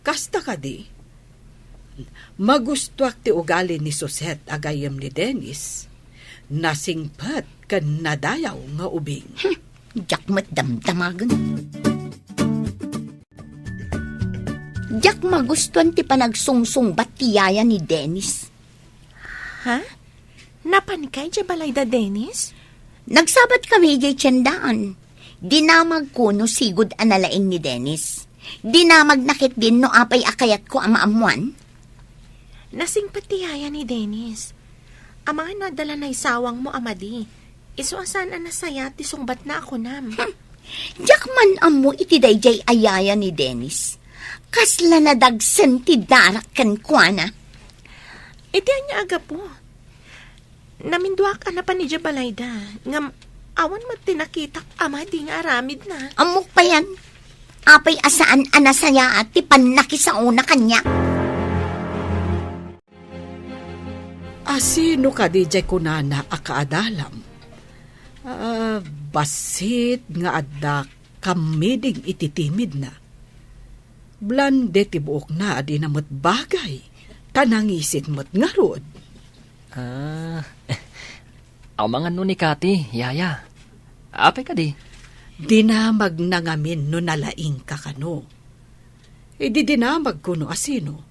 Kasta ka di. Magustuak ti ugali ni Suset agayam ni Dennis. Nasingpat kan nadayaw nga ubing. Diyak damdamagan. Diyak magustuhan ti panagsungsung batiyaya ni Dennis. Ha? Napanikay dya balay da, Dennis? Nagsabat kami jay tiyandaan. Dinamag ko no sigod analaing ni Dennis. Dinamag nakit din no apay akayat ko amaamuan. Nasing patiyaya ni Dennis. Ang mga nadala na isawang mo, amadi. Isuasan ang nasaya ti sungbat na ako nam. Diyak man amo iti dayjay ayaya ni Dennis. Kasla na dagsen ti darak kan kuana. Iti anya aga po. Naminduak ka na pa ni Jabalayda. Ngam, awan mo tinakitak amadi nga aramid na. Amok pa yan. Apay asaan anasaya at ti panakisauna kanya. Sino ka di jay kunana akaadalam? Basit nga adda kamiding ititimid na. Blande ti buok na adi na mo't bagay. Tanangisit mo't ngarod. Ang mga nun ni Kati, yaya. Apay ka di. Dinamag na ngamin no nalaing ka kano. Di dinamag ko no asino.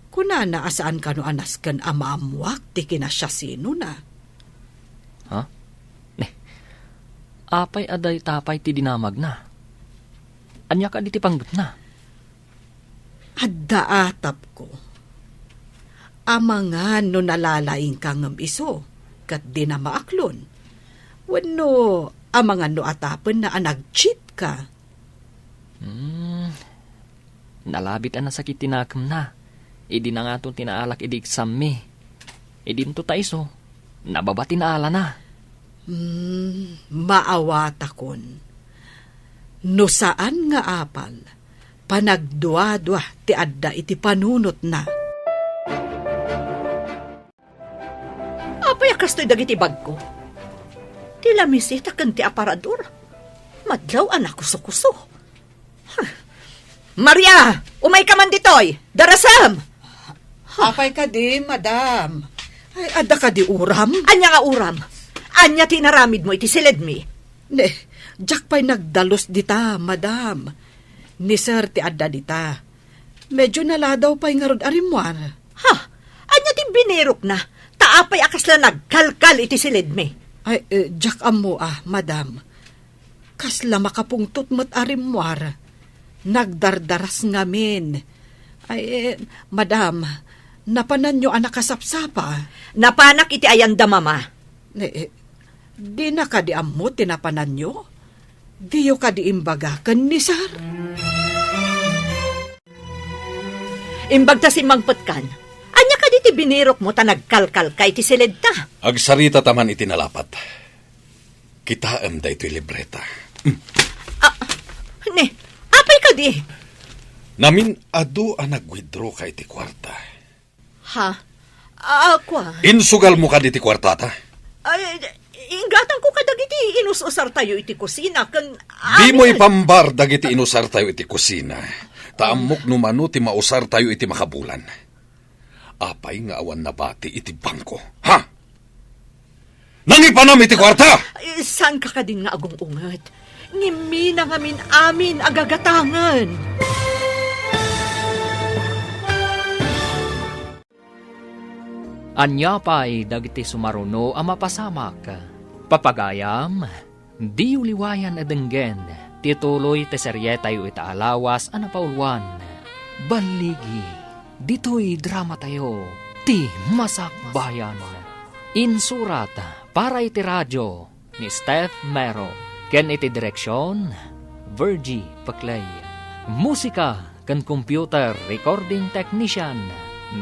Kunana asaan ka no anas kan amaamwak ti kinasya sino na. Ha? Apay aday tapay ti dinamag na. Anya ka di ti panggut na. Adda atap ko. Amangan no nalalaing ka ngam iso, kat di na maaklon. Wano, amangan no atapen na anag-cheat ka. Nalabit ang nasakit tinakam na. Idi na nga itong tinaalak idi exam mi. Idi nito taiso. Nababa tinaala na. Maawata kon. No saan nga apal, panagdwa-dwa ti adda iti panunot na. Apay akas to'y dagiti bag ko. Tila misita kan ti aparador. Madlaw anak kuso-kuso. Maria! Umay ka man ditoy! Darasam! Apay ka di, madam. Ay, adda ka di uram? Anya nga uram? Anya tinaramid mo iti silid mi? Ne, jak pa'y nagdalos dita, madam. Ni sir ti adda dita. Medyo naladaw pa'y nga rod arimwar. Ha? Anya ti binirok na? Taapay akas la nagkalkal iti silid me. Ay, jak amo madam. Kasla makapungtot mo't arimwar. Nagdardaras ngamin. Ay, madam, napanan nyo anak kasapsapa. Napanak iti ayanda mama. Di na ka di amo tinapanan nyo? Di yo ka di imbagakan ni sir? Imbagta si Mangpatkan. Anya ka di ti binirok mo ta nagkalkal ka iti silid ta. Agsarita taman itinalapat. Kitaam da ito'y libreta. Ne, apay ka di. Namin adu ang nag-withdraw ka iti kwarta. Ha? Ako Insugal mo ka iti kwarta ta? Ay, ingatan ko kadag iti inususar tayo iti kusina. Di mo ipambar dagiti inusar tayo iti kusina. Taamok numano ti mausar tayo iti makabulan. Apay nga awan na bati iti bangko. Ha? Nangipanam iti kwarta! Saan ka din nga agong ungat? Ngimi na ngamin amin agagatangan. Anya pa'y dagiti sumaruno ang mapasamak. Papagayam, di uliwayan adenggen, tituloy te serye tayo itaalawas anapaulwan. Baligi, dito'y drama tayo, ti Masak Bayan. Insurat para iti radyo ni Steph Mero. Ken iti direksyon, Virgie Paclay. Musika ken computer recording technician,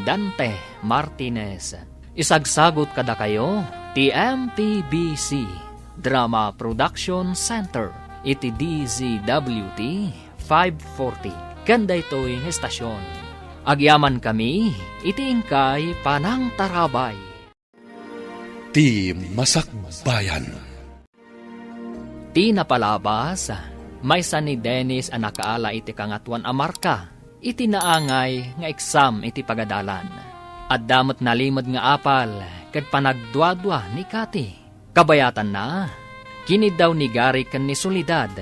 Dante Martinez. Isagsagot kada kayo, TMPBC Drama Production Center, iti DZWT 540. Kanda ito'y estasyon. Agyaman kami, iti ingkay Panang Tarabay. Ti Masak Bayan. Ti napalabas, may ni Dennis ang nakaala iti kangatuan amarka, iti naangay nga eksam iti pagadalan. At damot nalimod nga apal, kad panagdwadwa ni Kati. Kabayatan na, kinid daw ni Gary kan ni Solidad,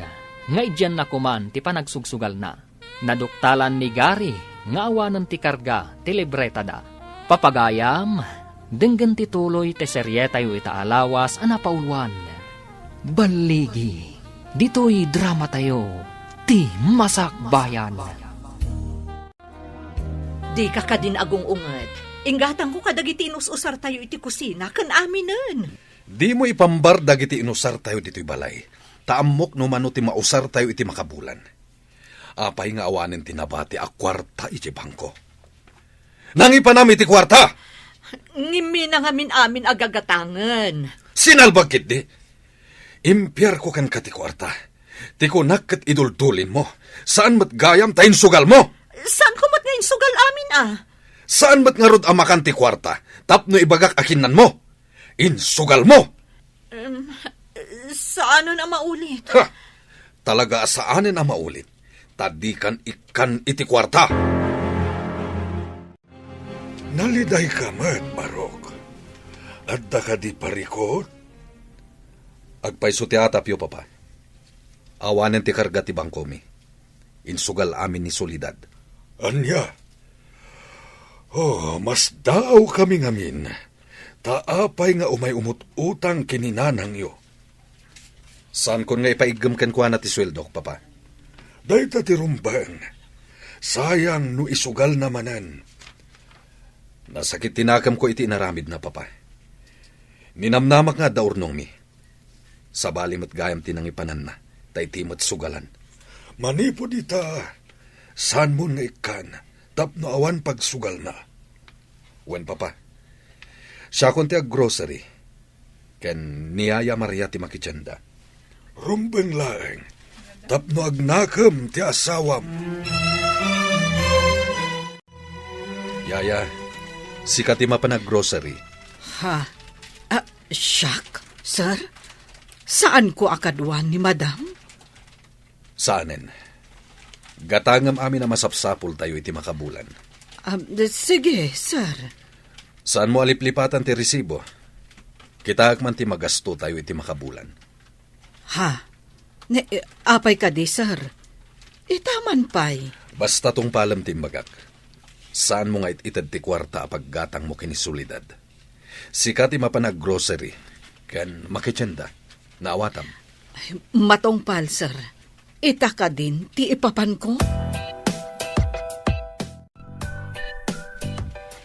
nga idyan na kuman ti panagsugsugal na. Naduktalan ni Gary, nga awanan ti karga, ti libreta da. Papagayam, denggan ti tuloy ti serye tayo itaalawas anapaulwan. Baligi, dito'y drama tayo, ti Masak Bayan. Di ka din agong ungat. Ingatan ko kadag iti inususar tayo iti kusina, kan aminan. Di mo ipambar dagiti inusar tayo dito'y balay. Taamok no mano ti mausar tayo iti makabulan. Apay nga awanin tinabati a kwarta iti bangko. Nangipanam iti kwarta! Ngimi na ngamin amin agagatangan. Sinalbagkit di. Impyar ko kan kati kwarta. Ti kunak kat idultulin mo. Saan mat gayam tayin sugal mo? Saan ko mat ngayon sugal amin Saan mat nga rod amakan ti kwarta? Tapno ibagak akinan mo. Insugal mo. Saan na maulit? Ha! Talaga saanin na maulit. Tadikan ikan iti kwarta. Naliday ka mat, Barok. Adda ka di parikot? Agpaiso ti atapyo, papa. Awanen ti karga ti bangkomi. Insugal amin ni Solidad. Anya? Oh, mas daaw kami ngamin. Taapay nga umay umut-utang kininanang yo. Saan kon nga ipaigam ken kuana ti sweldo, papa? Dayta ti rumbang. Sayang no isugal namanan. Nasakit tinakam ko iti inaramid na, papa. Ninamnamak nga daurnong mi. Sabali mat gayam tinangipanan na, tay timot sugalan. Manipo dita, saan mo nga ikan, tapno awan pagsugal na. Wen, papa. Siya kon ti ag-grocery, ken niyaya Maria ti makitsenda. Rumbeng laeng, tapno agnakam ti asawam. Yaya, sikat ti mapanag-grocery. Ha? Siyak, sir? Saan ko akadwan ni madam? Saanen? Gatangam amin na masapsapul tayo iti makabulan. Sige, sir. Saan mo aliplipatan ti resibo? Kitaak man ti magasto tayo iti makabulan. Ha? Apay ka di, sir. Itaman pa'y. Basta tong palam timbagak. Saan mo nga itad ti kwarta paggatang mo kinisulidad? Sikat mapanag grocery. Kan makitsenda. Naawatam. Matongpal, sir. Ita ka din, ti ipapan ko?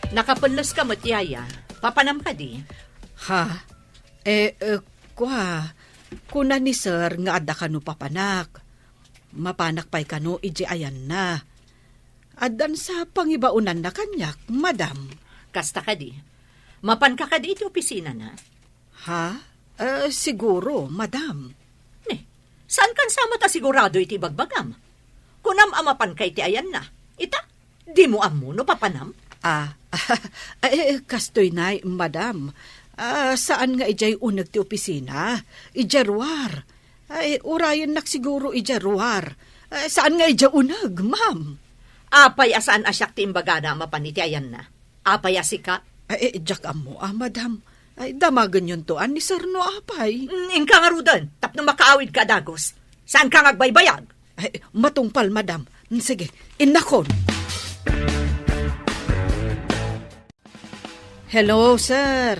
Nakapunlos ka mo't yaya. Papanam ka di. Ha? Kuna ni sir nga adda kanu papanak. Mapanak pa'y kanu iji ayan na. Addan sa pangibaunan na kanyak, madam. Kasta ka di. Mapan ka di iti opisina na. Ha? Siguro, madam. Saan kan sama ta sigurado iti bagbagam? Kunam amapan kay ti ayan na. Ita, di mo amuno papanam? Kastoy na, madam. Saan nga ijay unag ti opisina? Ijarwar. Urayan nak siguro ijarwar. Saan nga ijay unag, ma'am? Apay asaan asyak ti imbaga na amapan iti ayan na. Apay asika? Diyak amo, madam. Damagan yun to, ni sir no apay. Ingka nga rudan, tapno makaawid ka dagos. Saan ka ngagbaybayag? Matungpal, madam. Sige, inakon. Hello, sir.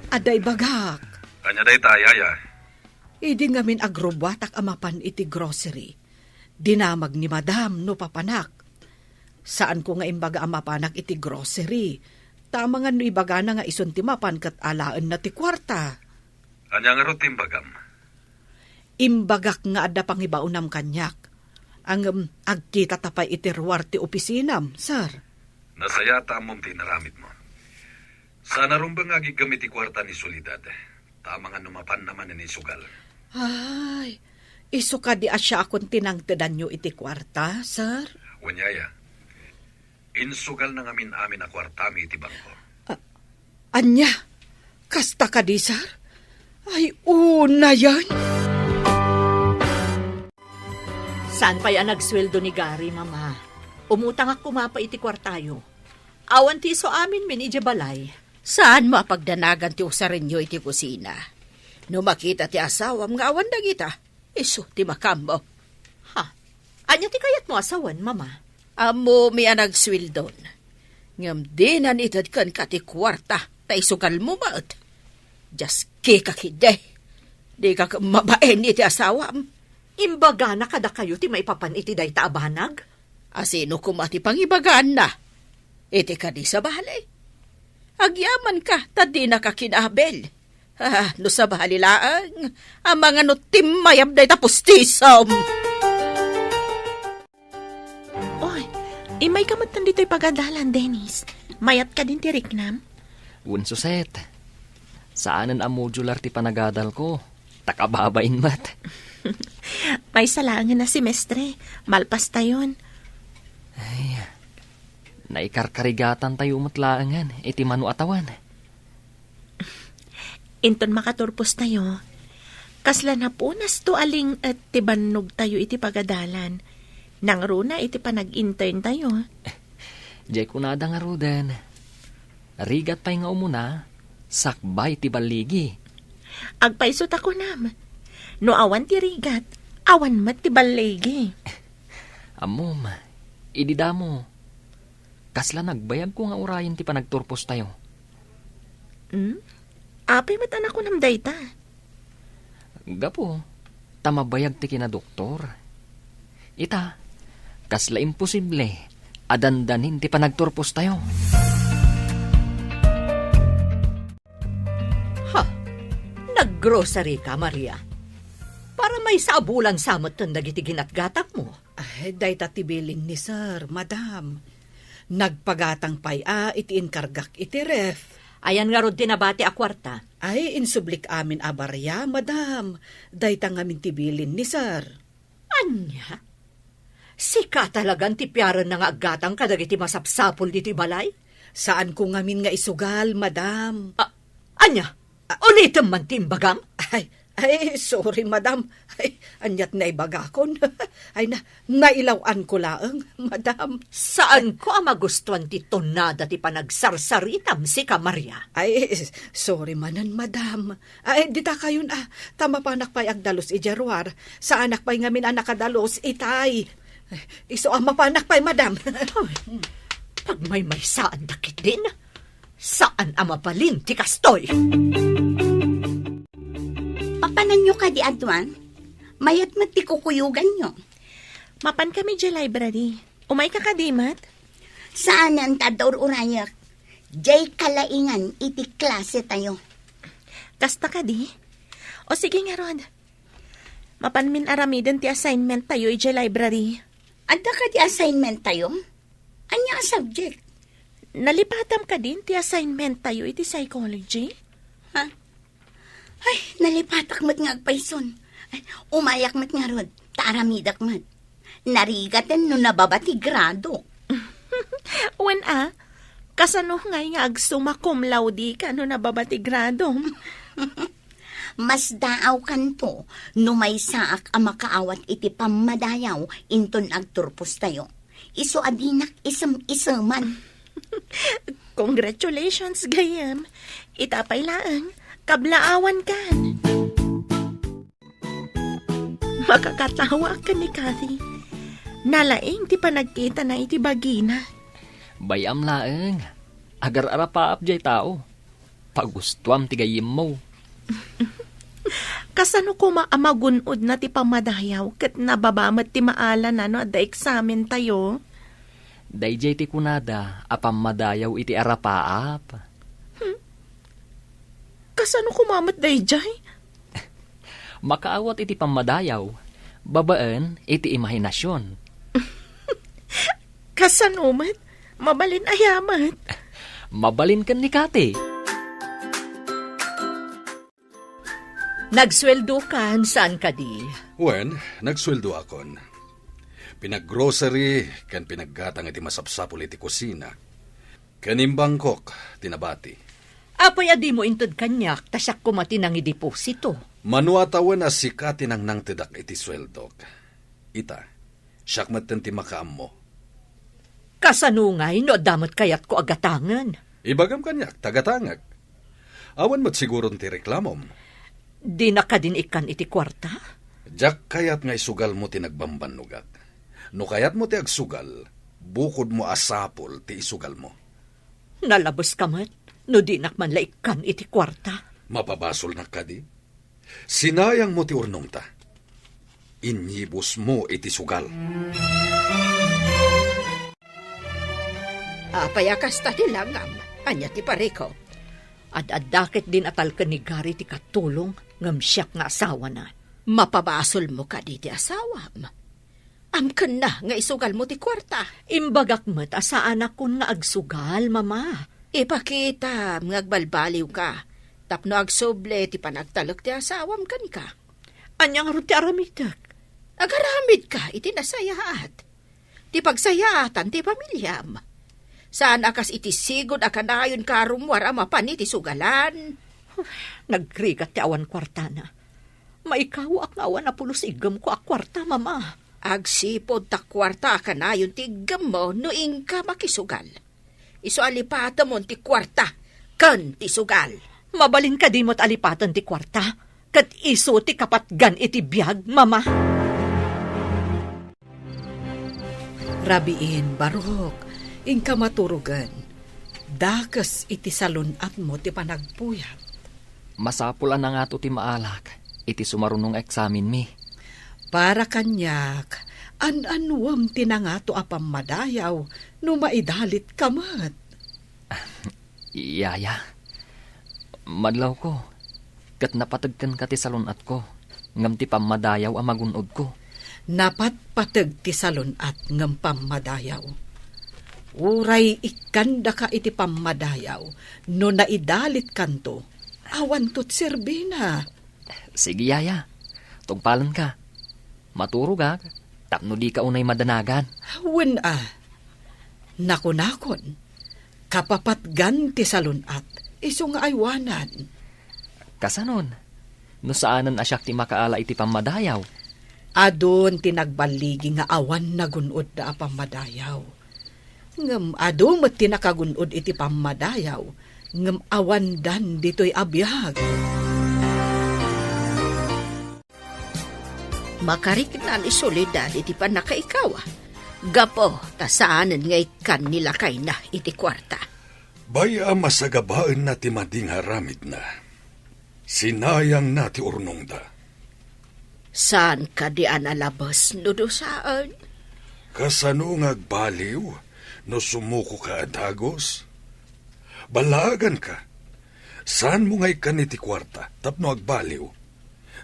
Aday bagak. Kanya day tayaya. Idi ngamin agrobatak amapan iti grocery. Dinamag ni madam no papanak. Saan ko nga imbaga amapanak iti grocery? Tama nga no ibaga na nga isuntimapan kat alaan na ti kwarta. Kanya nga ro timbagam. Imbagak nga adda pangibaunam kanyak. Ang agkita tapay iti ruwar ti opisinam, sir. Nasaya tamom tinaramid mo. Sana rumbang agigamit ti kwarta ni Solidad. Tama nga numapan naman ni sugal. Ay, iso ka di asya akong tinangtedan nyo iti kwarta, sir? Wanyaya, insugal na ngamin amin na kwartami iti bangko. Anya, kasta ka di, sir? Ay, una yan. Saan pa yan nagsweldo ni Gary, mama? Umutang ako mapa iti kwartayo. Awan ti so amin min ije balay. Saan mapagdanagan ti usarinyo iti kusina? No makita ti asawam nga awan dagita, iso ti makambo. Ha? Anya ti kayat mo asawan, mama? Amo mi anagswildon. Ngam di nanitad kan ka ti kwarta, ta isugal mo maot. Just kikakide. Di ka mabaen iti asawam. Imbaga na kada kayo ti maipapan iti day taabanag? Asino kumati pangibagaan na? Iti ka di sa bahalay. Agyaman ka, tadi na ka kinabel. No sa bahalilaang, ang mga nutim mayab day tapos tisom. Oy, imay kamatan dito'y pagadalan, Dennis. Mayat ka din ti Riknam? Unsuset. Saanan ang modular ti panagadal ko? Takababain mat. May salangan na si Mestre. Malpas tayon. Ay, naikarkarigatan tayo umutlaangan, iti manu atawan. Inton makaturpos tayo. Kasla na punas to aling at tibanog tayo iti pagadalan. Nang runa iti panag-intern tayo. Diyay kunada nga rudan. Rigat pa'y nga umuna, sakbay ti baligi. Agpaisot ako nam. No awan ti rigat, awan mat ti baligi. Amom, idida mo. Kasla nagbayag ko nga urayan ti panagturpos tayo. Apay mat anak ko nam dayta. Gapo, tamabayag ti kina doktor. Ita, kasla imposible, adandanin ti panagturpos tayo. Ha? Naggrocery ka, Maria? Para may saabulan samot ton dagiti ginatgatak mo. Ay, day tatibiling ni sir, madam. Nagpagatang pay iti inkargak iti ref. Ayan nga rod tinabati a kwarta. Ay, insublik amin abarya, madam. Day tangamin tibilin ni sir. Anya? Sika talagang tipyaran na nga agatang kadagiti masapsapol diti balay? Saan ko ngamin nga isugal, madam? Anya? Ulitin man timbagam? Ay, Ay, sorry, madam. Ay, anyat na ibagakon. Ay, nailawan ko laang, madam. Saan ko ang magustuhan ti tonada ti panagsarsaritam si Maria? Ay, sorry manan, madam. Ay, dita kayon tama pa anak pa'y agdalos ijarwar. Sa anak pa'y ngamin anak kadalos itay. Iso ang mapanak pa'y, madam. Pag may saan dakit din, saan ang mapalin ti kastoy? Papanan nyo ka di adwan? Mayat mati kukuyugan nyo. Mapan kami di library. Umay ka kadimat? Saan ang tador urayak? Jay kalaingan iti klase tayo. Kasta ka di? O sige nga, Rod. Mapan min aramiden ti assignment tayo di library. Adda ka di assignment tayo? Anya ang subject? Nalipatam ka din ti assignment tayo iti psychology? Ha? Ay, nalipatak mat nga agpayson. Ay, umayak mat nga rod. Taaramidak mat. Narigatan no nababati grado. Wen kasano nga agsuma cum laude ka no nababati grado? Mas daaw kanto no may saak ang makaawat iti pamadayaw inton agturpos tayo. Iso adinak isam-isaman. Congratulations, gayam. Itapay laang. Kablaawan kan. Makakatawa ka ni Cathy. Nalaing ti panagkita na iti bagina. Bayam laeng. Agar arapaap jay tao. Pagustuam ti gayim mo. Kasano ko maamagunod na ti pamadayaw kat nababamat ti maala na no da eksamen tayo? Dayjay ti kunada apam madayaw iti arapaap. Kasano kumamat dayjay? Makaawat iti pamadayaw. Babaan iti imahinasyon. Kasano mat? Mabalin ayamat. Mabalin kan ni Kate. Nagsweldo kan saan ka di? Wen, nagsweldo akon. Pinaggrocery, kan pinaggatang iti masapsapul iti kusina. Kanim Bangkok, tinabati. Apoy adi mo intod kanyak, tasyak kumati ng ideposito. Manuatawan na si Kati nang tedak iti sweldok. Ita, siyak maten ti makaam mo. Kasanungay no damot kayat ko agatangan. Ibagam kanyak, tagatangag. Awan mo't siguro ti reklamom. Di na ka din ikan iti kwarta? Jak kayat nga isugal mo ti nagbambanugak. No kayat mo ti agsugal, bukod mo asapol ti isugal mo. Nalabos ka mat, no di nakman laikan iti kwarta. Mapabasol na ka di? Sinayang mo ti urnong ta. Inyibos mo iti sugal. Payakas ta ti langam. Anya ti pareko. Ad-adakit din atal ka ni Gary ti katulong ngam siyak nga asawa na. Mapabasol mo ka di ti asawam. Amken na nga isugal mo ti kwarta. Imbagak mat asaan akon nga agsugal, mama. Ipakita, ngagbalbaliw ka. Tapno agsoble ti panagtalok ti asawam kan ka. Anyang ro ti aramitak. Agaramid ka, iti nasayaat. Ti pagsayaatan ti pamilyam. Saan akas iti sigod akanayon karumwar amapan iti sugalan. Nagrigat ti awan kwarta na. Maikaw ak awan na pulos igam ko ak kwarta, mama. Agsipod ta kwarta akanayon ti igam mo no ingka makisugal. Iso alipata mo ti kwarta, kan ti sugal. Mabalin ka di mo't alipatan ti kwarta. Kat iso ti kapatgan iti biyag, mama. Rabiin, Barok, ingka maturugan. Dakas iti salunat mo ti panagpuyat. Masapulan na nga to ti maalak. Iti sumarunong eksamin mi. Para kanyak, an-anuam tinangato apam madayaw, no maidalit kamat. Yaya. Madlaw ko. Kat napatagkan ka ti salunat ko. Ngam ti pamadayaw ang magunod ko. Napat patag ti salunat ngam pamadayaw. Uray ikanda ka iti pamadayaw, no naidalit kanto, awan tot serbina. Sige, yaya. Tugpalan ka. Maturog ka. Tapno di ka unay madanagan. Wen nakunakon, kapapatgan ti salunat, iso nga aywanan. Kasanon. No saanan asyak ti makaala iti pamadayaw. Adon tinagbaligi nga awan na gunod da pamadayaw. Ngem ado met tinakagunod iti pamadayaw. Ngem awan dan dito'y abiyag. Makariknan isolidad iti panakaikawa. Gapo, tasaanan nga ikan nila kay na iti kwarta. Baya masagabaan na ti mading haramid na. Sinayang na ti urnong da. Saan ka di analabas no do saan? Kasano nga agbaliw no sumuko ka adagos? Balagan ka. Saan mo nga ikan iti kwarta tapno agbaliw?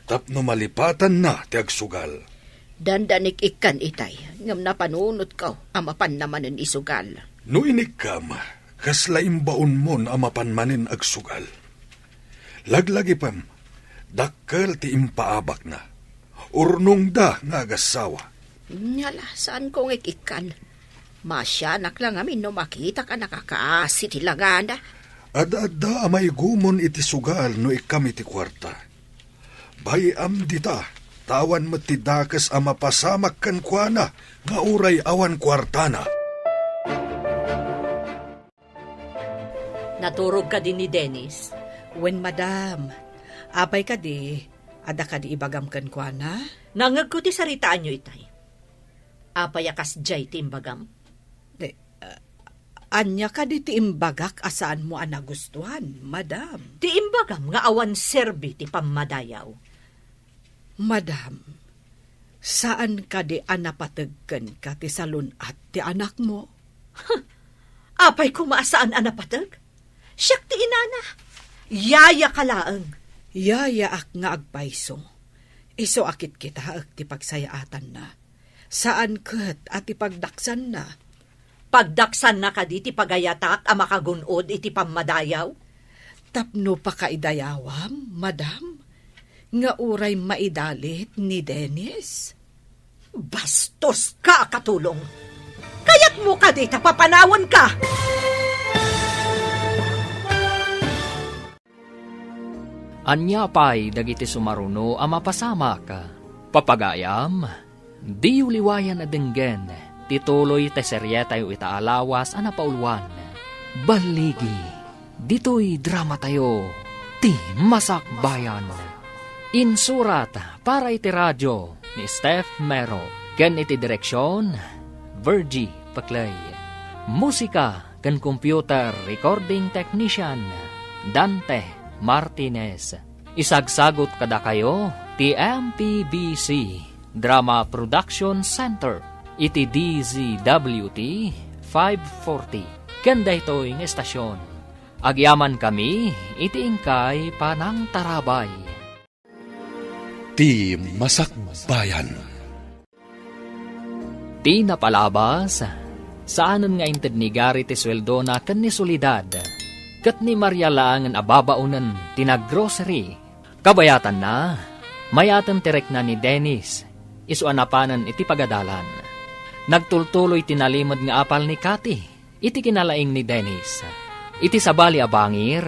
Tapno malipatan na ti agsugal. Dandanik ikan itay, ngam napanunot ka, amapan naman ang isugal. No inik kam, kaslaim baon mon amapan manin agsugal. Laglagi pam, dakkel ti impaabak na. Urnong da nga agasawa. Nyala, saan kong ikikan? Masyanak lang amin no makita ka nakakaasi tilangana. Ada-ada amay gumon iti sugal no ikam iti kwarta. Bayam dita, tawan matidakas ama pasamak kan kuana, nga uray awan kwartana. Naturog ka din ni Dennis. Wen madam, apay ka di, ada ka di ibagam kan kwa na? Nangag ko ti saritaan nyo itay. Apayakas jay ti imbagam. Anya ka di ti imbagak asaan mo ang nagustuhan, madam. Ti imbagam nga awan serbi ti pamadayaw. Madam, saan ka di anapatagkan ka ti salon at ti anak mo? Apay kumaasaan anapatag? Siyak ti inana. Yaya kalaang. Yaya ak nga agpaiso. Iso akit kita ak ti pagsayaatan na. Saan kat at ipagdaksan na? Pagdaksan na ka di ti pagayatak a makagunod iti pamadayaw? Tapno pa kaidayawam, madam? Nga uray maidalit ni Dennis? Bastos ka, katulong. Kaya't mo ka di tapapanawan ka. Anya pay dagiti sumaruno a mapasamak. Papagayam, di uliwayan a denggen, tituloy te serye tayo itaalawas a napauluan. Baligi, dito'y drama tayo, ti Masakbayan. Insurat para iti radyo ni Steph Mero, ken iti direksyon, Virgie Paclay. Musika ken computer recording technician, Dante Martinez. Isagsagot kada kayo ti MPBC Drama Production Center iti DZWT 540 ken daytoy nga estasyon. Agyaman kami iti ingkay Panang Tarabay. Ti Masakbayan. Ti napalabas, saanan nga inted ni Gary ti sweldo na ken ni Solidad, kat ni Maria lang ang ababaunan tinag-grocery. Kabayatan na, mayatan tirek na ni Dennis, isuanapanan iti pagadalan. Nagtultuloy tinalimod nga apal ni Cathy, iti kinalaing ni Dennis. Iti sabali abangir,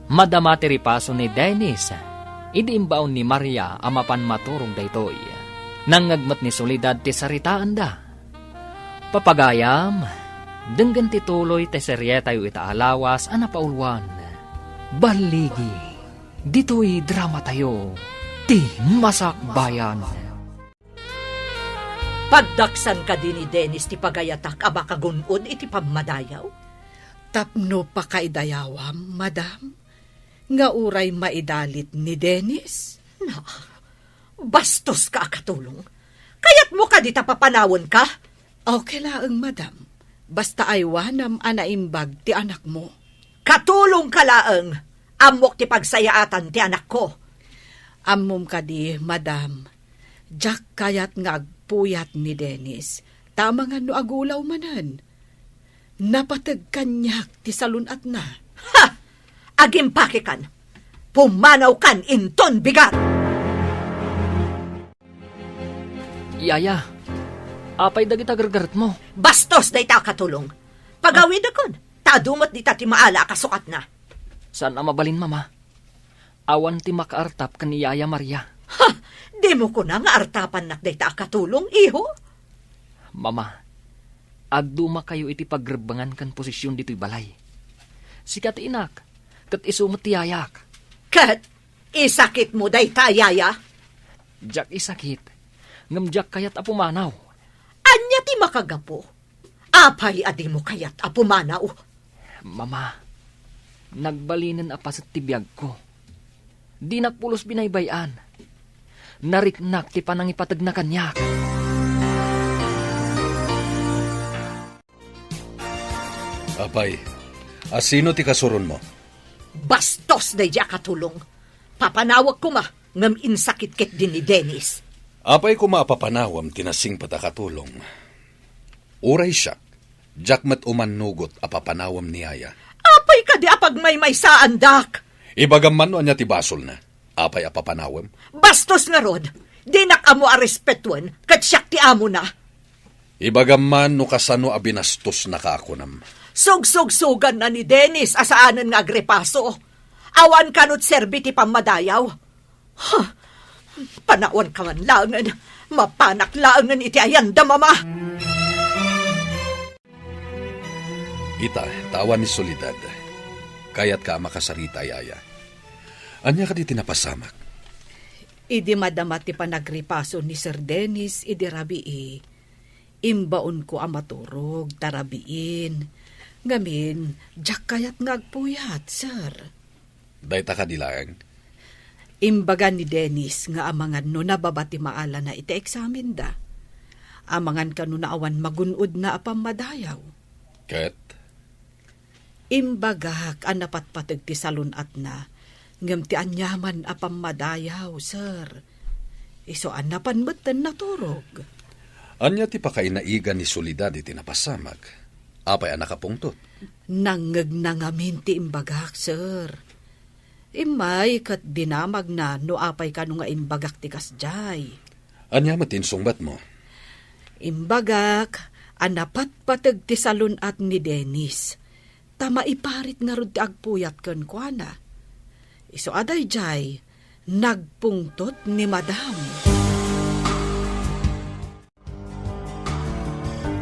madama ti ripaso ni Dennis, idi imbaon ni Maria amapan maturong daytoy. Nangagmat ni Solidad ti saritaan da. Papagayam, denggan ti tuloy ti serye tayo itaalawas a napauluan. Baligi, dito'y drama tayo, ti Masakbayan. Pagdaksan ka din ni Dennis ti pagayatak a makagunod iti pamadayaw? Tapno pa kaidayawam, madam? Nga uray maidalit ni Dennis? Na, bastos ka, katulong. Kaya't mo ka di tapapanawon ka? Okay laang, madam. Basta ay wanam anaimbag ti anak mo. Katulong ka laang. Amok ti pagsayaatan ti anak ko. Ammom ka di, madam. Jack kayat nga agpuyat ni Dennis. Tama nga no agulaw manan. Napatag kanyak ti salunat na. Ha! Agimpake kan. Pumanaw kan inton bigat. Yaya, apay dagit agargarat mo. Bastos day ta katulong. Pagawid akon, tadumot di ta ti maala kasukat na. Saan na mabalin, mama? Awan ti makaartap kan ni Yaya Maria. Ha! Di mo ko na nga artapan nak day ta katulong, iho? Mama, agduma kayo iti pagrebangan kan posisyon dito'y balay. Sikat inak, kat isumot ti yayak. Kat, isakit mo day ta, Yaya? Jak isakit, ngamjak kayat apumanaw. Anya ti makagapo? Apay adi mo kayat apumanaw? Mama, nagbalinan apas at tibiyag ko. Di nakpulos binaybayan. Nariknak ti panangipatag na kanyak. Apay, asino ti kasuron mo? Bastos day diya katulong. Papanawag ko ma, ngam insakit-kit din ni Dennis. Apay ko maapapanawam tinasing patakatulong. Uray siya, jakmat umanugot apapanawam ni Aya. Apay ka di apag may saan, dak. Ibagaman no anya ti basol na. Apay apapanawam. Bastos nga rod. Di nakamo a respetuan, kat siyak ti amo na. Ibagaman no kasano abinastos na kaakunam. Sug-sug-sugan na ni Dennis asaanan nga agrepaso. Awan kanot serbi ti pamadayaw. Huh, panawan ka man langan. Mapanak langan iti ayanda, mama. Ita, tawan ni Solidad. Kayat ka makasarita, Yaya. Anya ka di tinapasamak. Idi madama ti panagripaso ni Sir Dennis, idi rabii. Imbaon ko amaturog, tarabiin. Ngamin, jak kayat ngagpuyat, sir. Dayta ka dilaang. Imbaga ni Dennis nga amangan no nababati maala na iti eksamen da. Amangan ka no naawan magunod na apamadayaw. Ket? Imbagak anapatpatag ti salunat na. Ngam ti anyaman apamadayaw, sir. Iso anapan matan naturog. Anya ti pakainaigan ni Solidad iti napasamag. Apay anakapungtot. Nangag na ngamin ti imbagak, sir. Imay kat dinamag na no apay ka no nga imbagak ti kasjay. Anya matinsungbat mo? Imbagak, anapatpatag ti salunat ni Dennis. Tama iparit nga rod ti agpuyat ken kuana. Iso aday jay, nagpungtot ni Madam.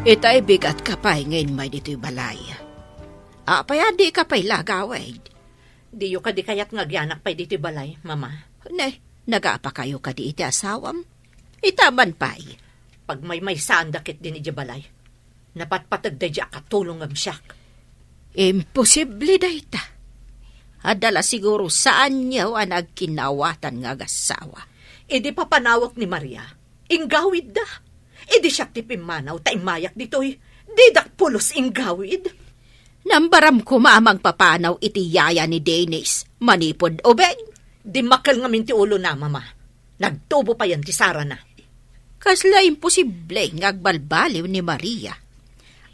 Itay bigat kapay ngayon may dito'y balay. Apay adi kapay lagaway. Di yu ka di kayat ngagyanak pa'y diti balay, mama. Ne, nagapa kayo ka di iti asawam? Itaman pa'y. Pag may saan dakit din iti balay. Napatpatag da diya katulong ang siyak. Imposible dayta. Adala siguro saan niyo ang nagkinawatan nga gasawa. Idi papanawak ni Maria. Inggawid da. Idi siyak ti pimanaw ta imayak dito'y. Didak pulos inggawid. Nambaram ko maamang papanaw iti yaya ni Dennis. Manipod obeng. Di makal nga minti ulo na, mama. Nagtubo pa yan ti Sara na. Kasla imposible ngagbalbaliw ni Maria.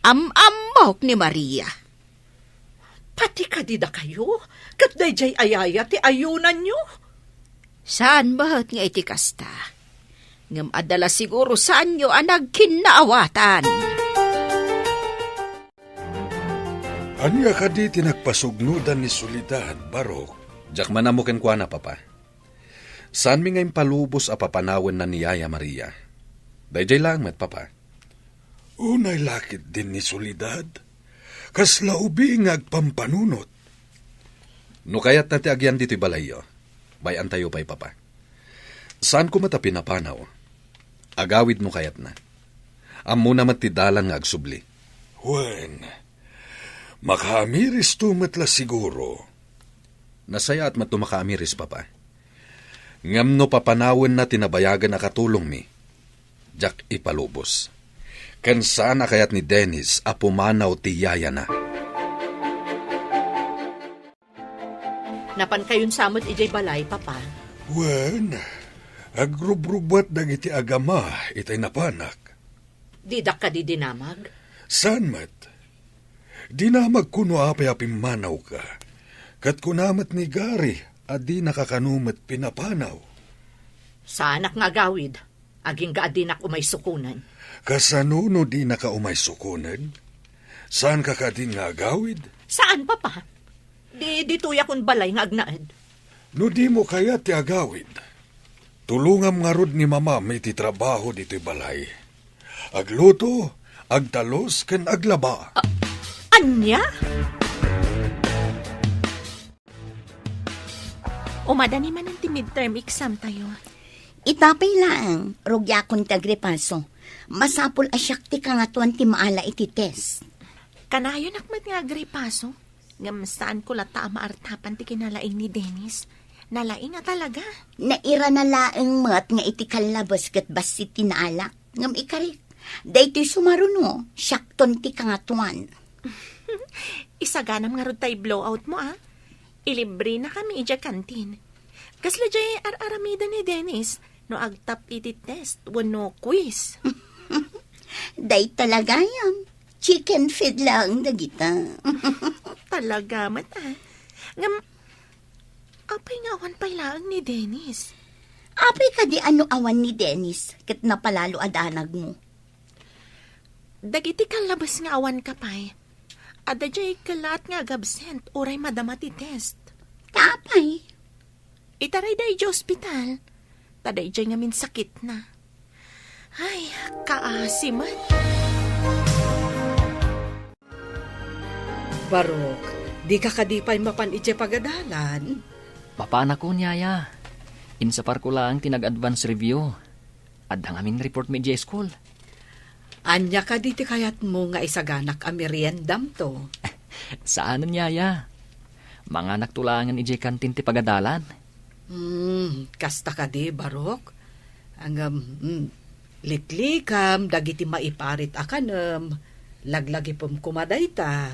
Amok ni Maria. Pati kadida kayo? Kat dayjay ayaya ti ayunan nyo? Saan bahat nga iti kasta? Ngam adala siguro saan nyo ang nagkinaawatan. Anya ka di tinagpasugnudan ni Solidad, Barok? Jak manamuken kwa na, papa. Saan mi ngayon palubos a papanawan na ni Yaya Maria? Dayjay lang met, papa. Unay lakit din ni Solidad. Kasla ubi ngagpampanunot. No kayat na ti agyan dito'y balayo. Bayan tayo pa'y, papa. Saan ko mata pinapanaw? Agawid no kayat na. Amo na matidalan nga agsubli. Wen, makamiris tumatla siguro. Nasaya at matumakamiris, papa. Ngam no papanawan na tinabayagan na katulong mi. Jak ipalubos. Kan saan kayat ni Dennis apumanaw ti yaya na. Napan kayon samot ijay balay, papa. Wen, agrubrubat dagiti agama itay napanak. Didak ka di dinamag? San mat? Dinamag kuno apay apimanaw ka. Kat kunamat ni Gary, adi nakakanumat pinapanaw. Saanak nga gawid, aging gaadinak umay sukunan. Kasanuno di nakaumay sukunan? Saan ka kadin nga agawid? Saan, papa? Di tuya kun balay nga agnaad. No di mo kaya ti agawid. Tulungam nga rod ni mama may ti trabaho dito'y balay. Agluto, agtalos, ken aglaba. Anya? Umadani man ang midterm exam tayo. Itapay lang, rugya kong tagrepaso. Masapol asyak ti kangatuan ti maala iti test. Kanayon akmat nga agripaso. Ngam saan ko lata maartapan ti kinalaing ni Dennis. Nalaing nga talaga. Naira na laeng mat nga iti kalabas kat basit tinaalak. Ngam ikarik, daytoy sumaruno, syakton ti kangatuan. Isaganam nga rod tay blowout mo Ilibre na kami ija kantin. Kasla jay ar-aramida ni Dennis no agtap iti test wano quiz. Day talaga yan. Chicken feed lang dagita. Talaga mat Ngam, apay nga awan pailaang ni Dennis. Apay ka di ano awan ni Dennis kat napalalo adanag mo. Dagiti kalabas nga awan kapay. Ada jay kalat nga agabsent oray madama ti test. Tapay. Itaray day di hospital. Taday jay nga min sakit na. Ay, kaasiman. Barok, di ka kadipay mapan iti pagadalan. Papana ko niyaya. Insapar ko lang tinag-advance review. At ang aming report medya school. Anya ka di ti kayat mo nga isaganak a meriendam to. Saan niyaya? Mga nagtulangan ije kantin ti pagadalan. Kasta ka di, Barok. Ang litlikam, dagiti maiparit akanem, laglagi pum kumaday ta.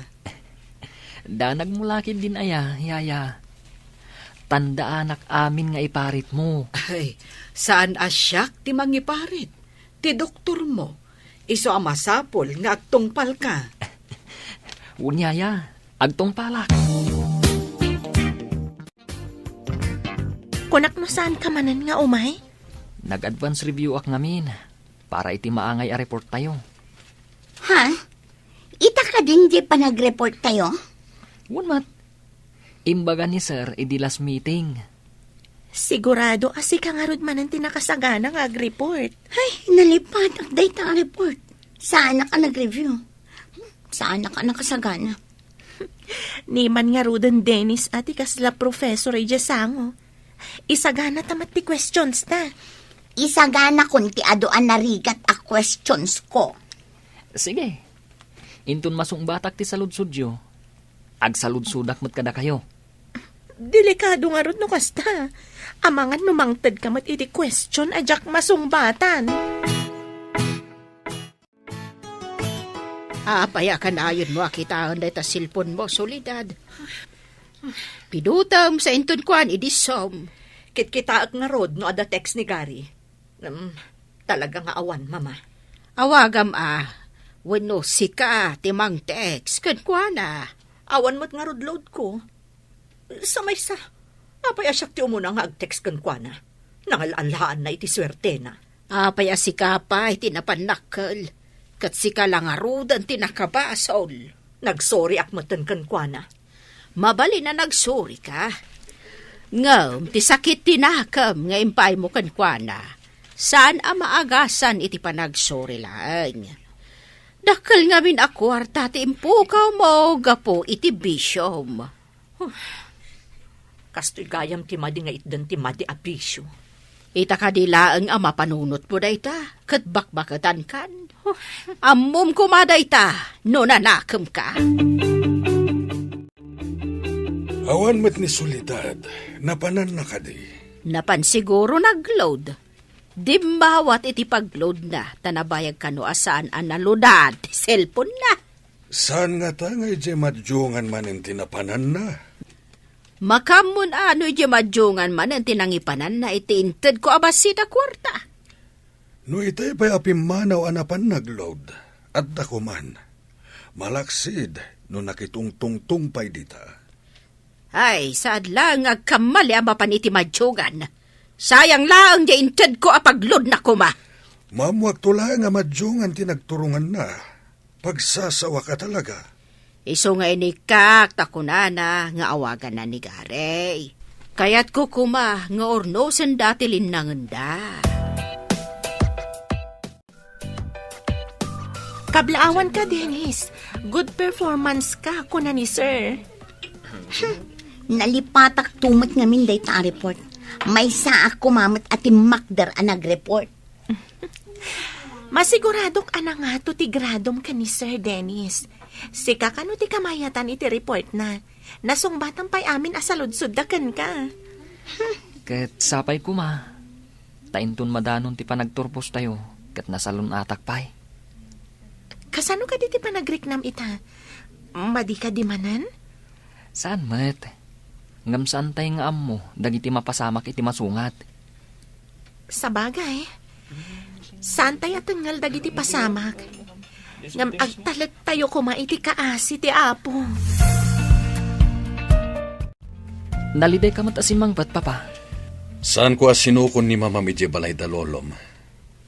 Danag mo lakin din yaya. Tandaan amin nga iparit mo. Ay, saan asyak ti mangiparit? Ti doktor mo. Iso ang masapol nga agtungpal ka. Unyaya, agtong palak. Kunak no saan ka manan nga umay? Nag-advance review ak ngamin para iti maangay a report tayo. Ha? Ita ka din di pa nag-report tayo? Unmat, imbaga ni sir idi last meeting. Sigurado asi ka nga rod manan tinakasagana nga ag-report. Ay, nalipad ang data report. Saan na ka nag-review? Saan na ka nakasagana? Niman nga rodan Dennis ati kasla professor ay jasango. Isagana tamat ti questions ta. Isagana kunti adoan narigat a questions ko. Sige, intun masong batak ti saludsudyo. Agsaludsudak mo't kada kayo. Delikado nga rod no kasta. Amangan numangtad ka mat iti question ajak masungbatan. Apaya ka na ayon mo akitaan da ita silpon mo, Solidad. Pidutam sa inton kwan, idisom. Kitkita nga rod no ada text ni Gary. Talaga nga awan, mama. Awagam wano sika timang text, kwan Awan mo't nga rod load ko. Sa may sa, apay asyak ti umuna nga ag-text kan kwa na. Nangalaan na iti swerte na. Apaya sika pa, itinapanakal. Kat sika lang arudan tinakabasol. Nagsorry akmatan kan kwa na. Mabali na nagsuri ka. Ngam, ti sakit tinakam nga impay mo kan kwana. Saan maagasan iti panagsuri lang. Dakal nga min akwarta ti impukaw mo gapo iti bisyom. Kasto'y gayam ti madi nga itdan ti madi apisyo. Ita kadilaang ama panunot mo dayta, kat bakbakatan kan. Ammom kumadayta, no nanakam ka. Awan met ni Solidad, napanan na ka di. Napan siguro nagload. Dimbawat iti pagload na, tanabayag kano asaan ang naludad, cellphone na. Saan nga ta nga ije madjungan man ang tinapanan na? Makamun iti madjungan man ang tinangipanan na itiinted ko abasita kwarta. No itay pa'y apimanaw anapan nagload, at dako man. Malaksid no nakitungtungtung pa'y dita. Ay, saad lang agkamali ang mapan iti madjugan. Sayang lang di inted ko apaglod na kuma. Mamuag tula nga madjungan tinagturungan na. Pagsasawa ka talaga. Iso nga inikak takunana nga awagan na ni Gary. Kaya't ko kuma nga ornosan dati linanganda. Kablaawan ka, Dennis. Good performance ka, kuna ni sir. Nalipatak tumot ngamin day ta report. May sa ako mamat ati Makdar ang nag-report. Masiguradok ana nga to ti gradom ka ni Sir Dennis. Sika kano ti kamayatan iti report na. Nasungbatang pa'y amin asaludsuddakan ka. Ket sapay kuma. Tainton madanon ti panagturpos tayo. Ket nasalun atak pay. Kasano ka di ti panagriknam ita? Madi ka di manan? Saan met? Ngam saan tay nga ammo, dagiti mapasamak iti masungat. Sa bagay. Saan tayo tanggal dagiti pasamak? Ngam agtalag tayo kumaiti kaasi ti apo. Naliday ka matasimang bat, papa? Saan ko asinukon ni Mama Medje balay dalolom?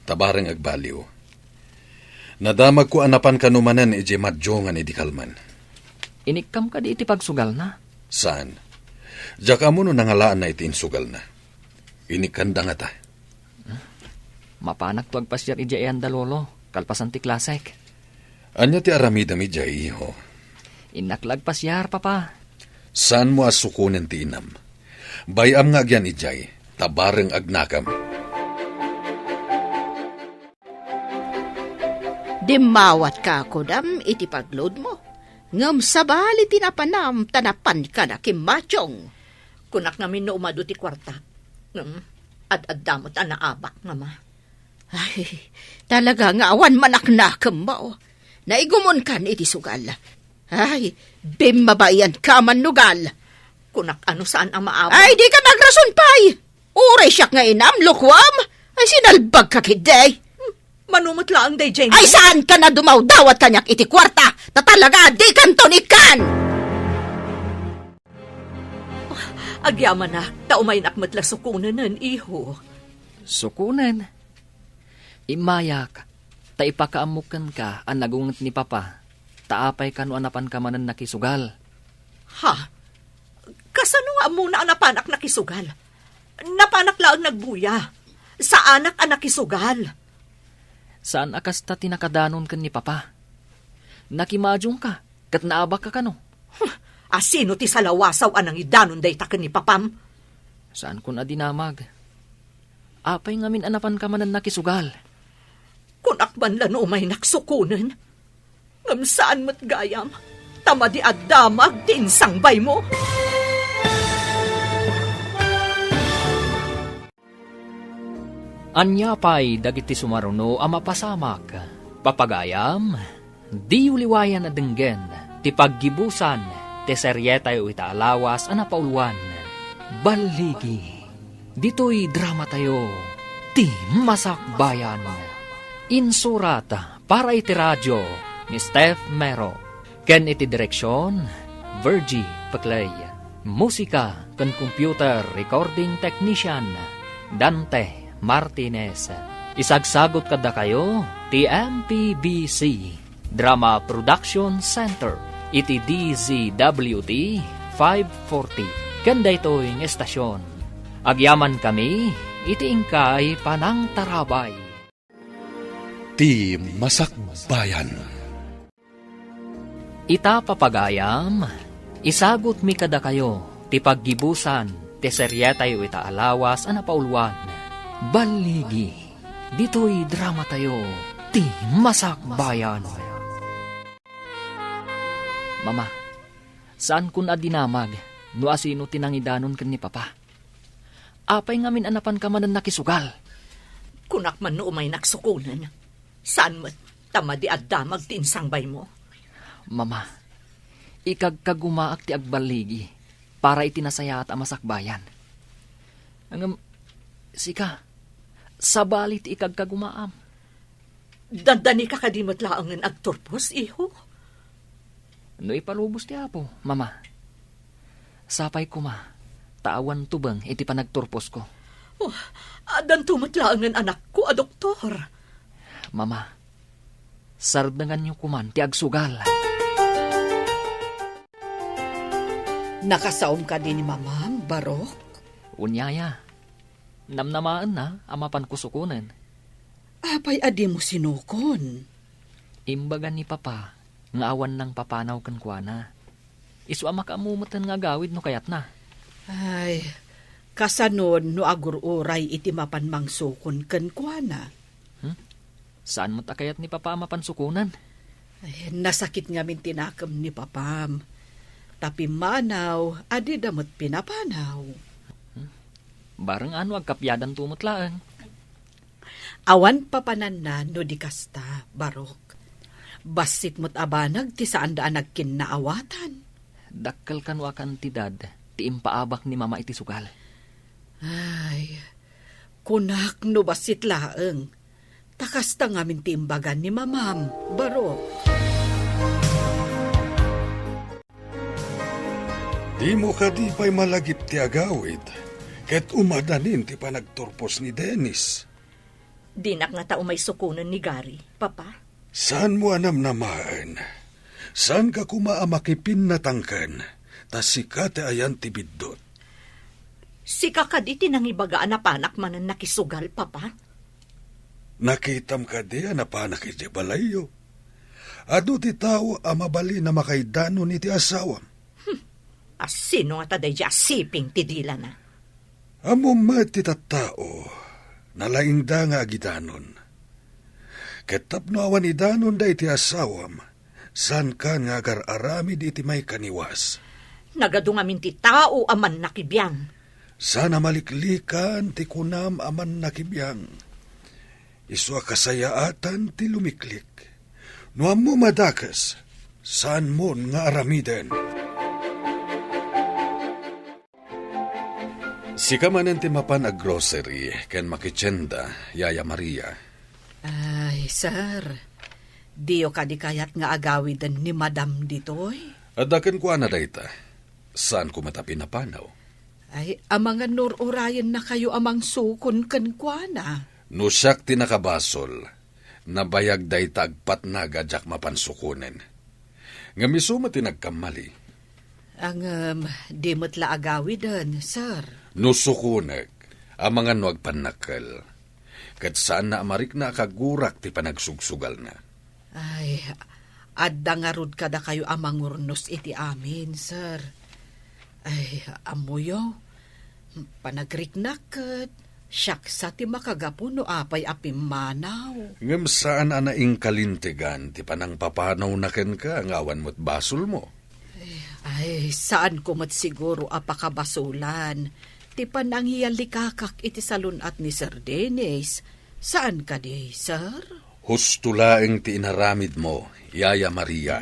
Tabareng agbaliw. Nadamag ko anapan kanumanan ije madjongan iti kalman. Inikam ka di iti pagsugal na. Saan? Diyak mo no nangalaan na iti insugal na. Inikanda nga ta. Mapanak to agpasyar ije eyan dalolo. Kalpasan ti klasek. Anya ti aramida mi jay, iho. Inaklag pasyar, papa. Saan mo asukunin ti inam? Bayam nga agyan ijay, tabareng agnakam. Dimawat ka ako dam iti pagload mo. Ngam sabali tinapanam tanapan ka na kimachong. Kunak namin no umado ti kwarta. Ad damot ang naabak nga ma. Ay, talaga nga awan manaknakam mo. Naigumon kan iti sugal. Ay, bimabayan ka man nugal. Kunak ano saan ang maabak? Ay, di ka magrason pay. Uray siya nga inam, lukwam. Ay, sinalbag ka kiday. Manumot lang day, Jane. Ay, saan ka na dumaw dawat kanyak iti kwarta? Tatalaga, di kantonikan. Agyaman na, taumay nakmatla sukunan nun, iho. Sukunan. Imayak, taipakaamukan ka ang nagungat ni papa. Taapay ka no anapan ka manan nakisugal. Ha? Kasano nga muna ang napanak nakisugal? Napanak lang nagbuya. Sa anak ang nakisugal. Saan akas ta tinakadanon kan ni papa? Nakimadyong ka, kat naabak ka kano? Asino ti salawasaw anang idanon day taken ni papam? Saan ko na dinamag? Apay ngamin anapan ka manan nakisugal. Kung akban lano may naksukunan, ngam saan mo't gayam, tamadi at damag tinsangbay mo. Anya pay dagiti sumaruno ang mapasamak. Papagayam, di uliwayan na denggen, ti paggibusan, ti seryetay o itaalawas ang napauluan. Baligi, dito'y drama tayo, ti masakbayan. Insurat para iti radyo ni Steph Mero. Ken iti direksyon, Virgie Paclay. Musika ken computer recording technician, Dante Martinez. Isagsagot kada kayo, TMPBC Drama Production Center, iti DZWT 540. Kanda ito'y estasyon. Agyaman kami, iti ingkay panang tarabay. Ti masakbayan. Ita papagayam, isagot mi kada kayo, ti paggibusan, ti seryetay o itaalawas ang napauluan. Baligi, dito'y drama tayo, ti masakbayan. Mama, saan kun adinamag, no asino tinangidanon kan ni papa? Apay ngamin anapan ka manan nakisugal. Kunak man no may naksukunan, saan mo't tamadi at damag tinsangbay mo? Mama, ikagkagumaak ti agbaligi para itinasaya at amasakbayan. Ang sika, sabalit ikagkagumaam. Dandani ka kadimot laangan agturpos, iho? No ipalubos ti apo, mama. Sapay ko ma, taawan tubang iti panagturpos ko. Oh, adan tumot laangan anak ko, a doktor. Mama, sardangan niyo kuman ti agsugal. Nakasaom ka din ni Mama, Barok? Unyaya, namnamaan na amapan kusukunan. Apay adi mo sinukon. Imbagan ni Papa, nga awan ng papanaw kan kuana. Isu ama kaamumutan nga gawid no kayat na. Ay, kasanon no agururay iti mapan mangsukon ken kuana. Saan mo takayat ni Papa mapansukunan? Ay, nasakit nga min tinakam ni Papam. Tapi manaw, adi damot pinapanaw. Barang ano agkapyadan tumutlaan. Awan papanan na no di kasta, Barok. Basit mo't abanag ti saan daan nagkinaawatan. Dakkel kan wakan tidad, ti impaabak ni Mama iti sugal. Ay, kunak no basit laeng. Takasta ngamin ti imbagan ni Mamam, Barok. Di mo ka di pa'y malagip ti agawid. Ket umadanin ti panagturpos ni Dennis. Dinak nga tao may sukunan ni Gary, Papa. Saan mo anam namaan? Saan ka kumaamakipin natangkan? Tas sika ti ayan ti biddot. Si kakaditi nang ibagaan na panak manan nakisugal, Papa. Nakitam ka di anapanak iti balayo. Ado ti tao amabali na makaidano ni ti asawam. Sino nga taday di asiping ti dila na? Amo ti tattao, nalaingda nga agidanon. Ketapno awan idanon da iti asawam, san ka nga agar-aramid iti may kaniwas. Nagadungamin ti tao aman nakibiyang. Sana maliklikan ti kunam aman nakibiyang. Isu kasayaatan ti lumiklik. No mo madakas, saan mo nga aramiden? Sika manen ti mapan ag grocery, ken makitsenda, Yaya Maria. Ay, sir. Diyo ka di kayat nga agawidan ni Madam ditoy. Adaken ko na dayta. Saan ko matapi na panaw? Ay, amang nururayan na kayo amang sukon kan kuana. Nusak tinakabasol, nabayag dayta agpat na gadyak mapansukunen. Nga misuma tinagkamali. Ang di mo't la agawidan, sir. Nusukunag, ang mga nuag panakal. Kat saan na amarik na akagurak ti panagsugsugal na. Ay, adda nga rod kada kayo amang urnos iti amin, sir. Ay, amuyo, panagriknakat, siyak sa ti makagapuno apay apim manaw. Ngam saan anaing kalintigan ti panang papanaw na ken ka ngawan mo't basol mo. Ay, saan ko mat siguro apakabasulan? Ti pananghiyalikakak iti salunat ni Sir Dennis. Saan ka di, sir? Hustulaeng ti inaramid mo, Yaya Maria.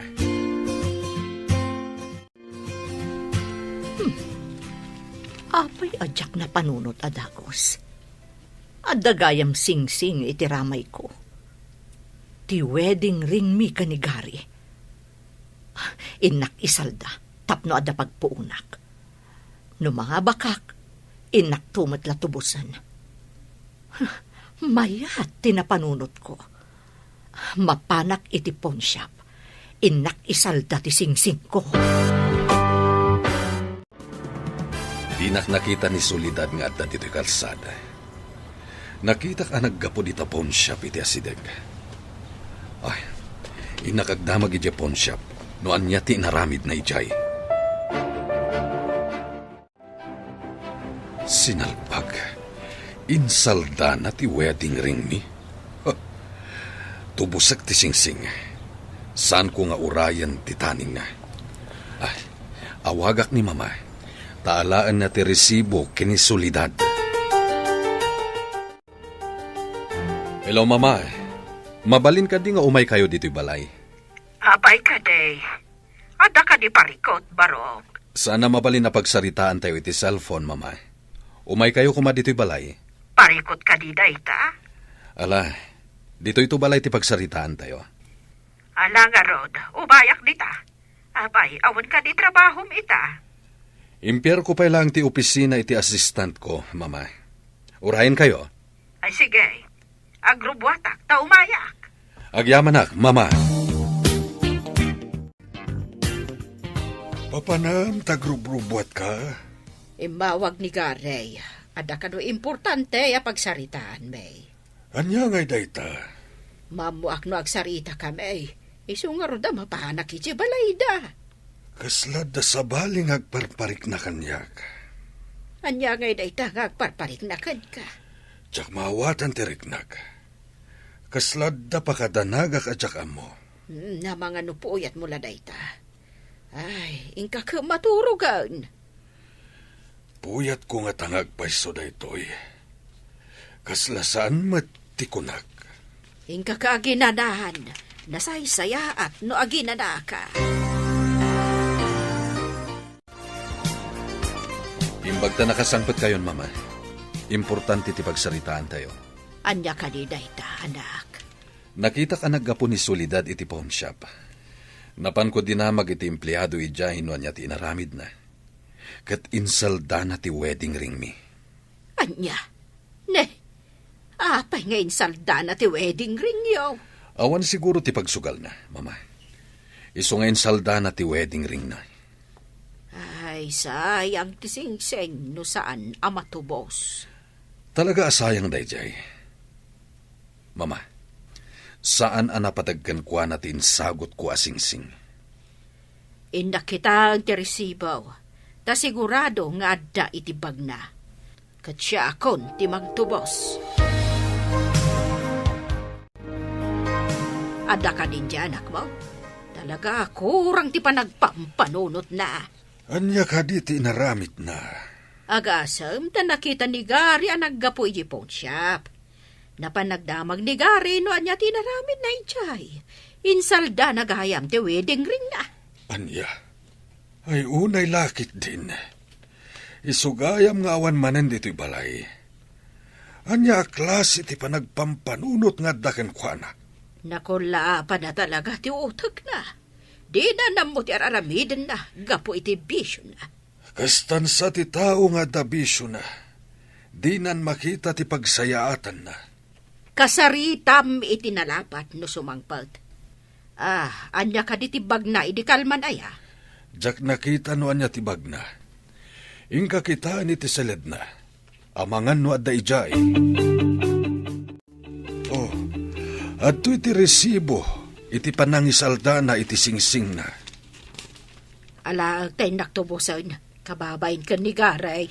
Apay adyak na panunot adagos. Adagayam sing-sing iti ramay ko. Ti wedding ring mi kanigari. Inak isalda, tapno ada pagpuunak. No mga bakak, inak tumat latubusan. Mayat tinapanunot ko. Mapanak iti pawn shop. Inak isalda ti sing-sing ko. Dinak nakita ni Solidad nga at dito'y kalsada. Nakita ka naggapo di pawn shop iti asideg. Ay, inakagdamag iti pawn shop noan niya ti inaramid na ijay. Sinalpag, insalda na ti wedding ring ni. Tubusak ti singsing. Saan ko nga urayan ti taning na. Ay, awagak ni Mama. Taalaan na ti resibo kini Solidad. Hello, Mama. Mabalin ka di nga umay kayo dito'y balay. Abay ka, day. Ada ka di parikot, Barok. Sana mabalin na pagsaritaan tayo iti cellphone, Mama. Umay kayo kuma dito'y balay. Parikot ka di, dayta? Ala, dito'y to balay ti pagsaritaan tayo. Ala nga, Rod. Ubayak dita. Abay, awan ka di trabahom ita. Impier ko pa lang ti opisina iti assistant ko, Mama. Urahin kayo. Ay sige. Agrubwatak, ta umayak. Agyamanak, Mama. Papanam, tagrubrubuat ka. Imawag ni Garay. Ada ka no importante a pagsaritaan, May. Anya ngay dayta. Mamuak no agsarita ka, May. Isu nga roda mapahanak iti balayda. Kaslad da sa baling agparparik na kanyak. Anya ngay dayta nga agparparik na kad ka. Tsak mawatan tiriknak. Kaslad da pakadanagak at tsak amo. Na mga nupuyat mula dayta. Ay, ingka ka maturugan. Puyat ko nga tangag paiso daytoy. Kaslasaan matikunak. Ingka ka aginanahan. Nasaysaya at no aginana ka. Imbagta nakasangpet kayon, mama. Importante ti pagsaritaan tayo. Anya ka di dayta, anak. Nakita ka naggapo ni Solidad iti pawn shop. Napan ko dinamag iti empleyado ijahin niya ti inaramid na. Kat insalda na ti wedding ring mi. Anya? Ne, apay ngayon salda na ti wedding ring yo. Awan siguro ti pagsugal na, mama. Iso ngayon salda na ti wedding ring na. Ay, sayang ti singseng no saan amatubos. Talaga asayang dayjay. Mama, saan anapatagkan kwa natin sagot ko asingsing? Inda kita ang tirisibaw. Ta sigurado nga adda itibag na. Kat siya akon ti magtubos. Adda ka din dyan, anak mo? Talaga kurang ti panagpampanunot na. Anya ka di ti inaramid na. Agasam ta nakita ni Gary ang naggapo iti pawn shop. Napanagdamag ni Gary no anya tinaramid na ijay. Insalda nagayam ti wedding ring na. Anya, ay unay lakit din. Isugayam nga awan manen dito'y balay. Anya klase ti panagpampanunot nga daken kwa na. Nakula pa na talaga ti utak na. Di na namo ti aramiden na, gapo iti bisyo na. Kastan sa ti tao nga dabisyo na. Di nan makita ti pagsayaatan na. Kasaritam iti nalapat no sumangpalt. Anya ka di tibag na, idi kalman aya. Jak nakita no anya ti bagna. Ingka kita ni ti seled na. Amangan no adda ijay. Oh, adto iti resibo. Iti panangisalda na iti singsing na. Ala, tayo naktubusan. Kababayin ka ni Garay.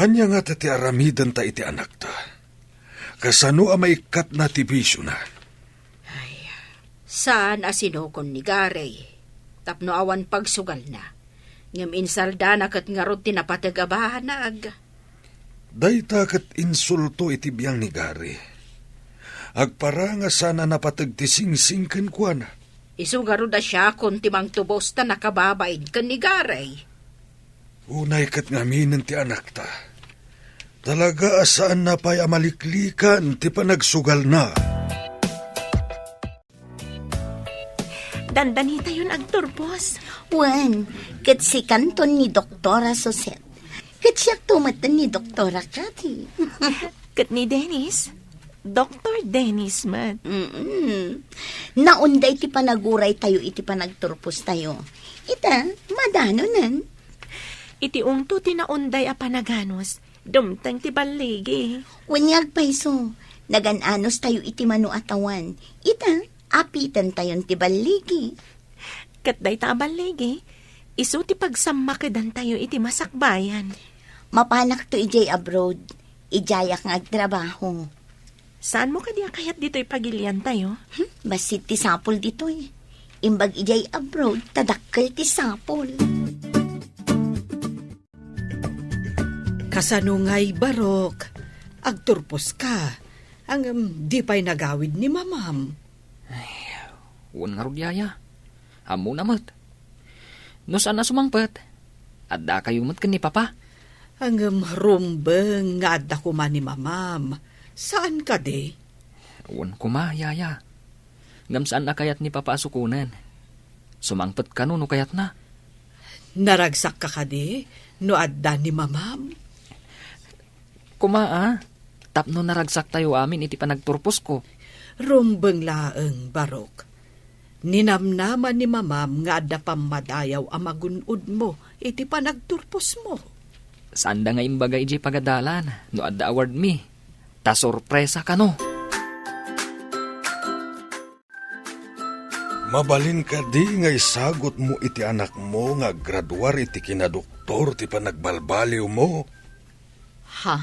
Anya nga ta ti aramidan ta iti anak ta. Kasano a may kat na ti bisyo na. Saan asinokon ni Garay? Tapno awan pagsugal na. Ngam insalda na kat nga rod tinapatagabahan na aga. Dayta kat insulto iti biyang ni Gary. Agparanga sana napatag ti singsing ken kuana. Isugaro da siya kung timang tubos ta nakababain ka ni Garay. Unay kat ngaminin ti anak ta. Talaga asaan na pa'y amaliklikan ti panagsugal na. Dandanita yun agturbos. Wan, kat si kanton ni Doktora Suset. Kat siya tumatan ni Doktora Cathy. Kat ni Dennis. Dr. Dennis man. Naunday ti panaguray tayo iti panagturpos tayo. Ita, madano nan. Iti ungto tinaunday a panaganos. Dumtang ti baligi. Wanyag paiso, nagananos tayo iti manu atawan. Ita, apitan tayon ti baligi. Kat day ta baligi. Isu ti pagsamakidan tayo iti masakbayan. Mapanak to ijay abroad. Ijayak nga agtrabaho. Saan mo kadiya kayat dito'y pagilian tayo? Basit ti sapol dito'y. Imbag ijay abroad, tadakkel ti sapol. Kasanungay barok, agturpos ka. Ang di pa'y nagawid ni mamam. Uwan nga rudyaya. Amo na mat. No saan na sumangpet? Adda kayo mat ni papa. Ang rumbeng nga adda kuma ni mamam. Saan ka de? Uwan ko ma, yaya. Ngam saan na kayat ni papa asukunan? Sumangpet ka no kayat na. Naragsak ka de? No adda ni mamam? Kuma tapno naragsak tayo amin iti panagturpos ko. Rumbeng laeng barok. Ninamnaman ni mamam nga adda pamadayaw amagunod mo iti panagturpos mo. Saan da nga imbaga iji pagadalan, no adda award mi. Ta sorpresa ka no. Mabalin ka di nga isagot mo iti anak mo nga graduar iti kinadoktor ti panagbalbaliw mo. Ha?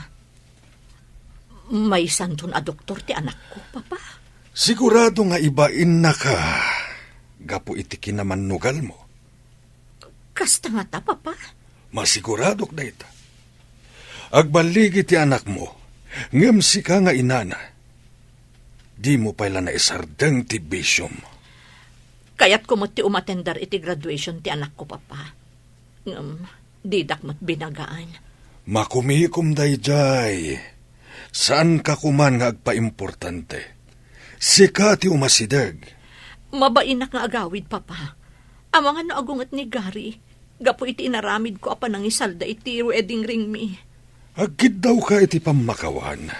May santon a doktor ti anak ko, papa. Sigurado nga ibain na ka. Gapo iti kinamanugal mo. Kasta nga ta, papa. Masiguradok na ita. Agbaligi ti anak mo. Ngem si ka nga inana. Di mo pala na isardeng ti bisyom. Kaya't kumot ti umatendar iti graduation ti anak ko, papa. Didak mat binagaan. Makumikom dayjay. Saan ka kuman nga agpa-importante? Sika ti umasideg. Mabainak nga agawid, papa. Amangan na agungat ni Gary. Gapo iti inaramid ko apa nang isalda iti wedding ring mi. Agkid daw ka iti pamakawan.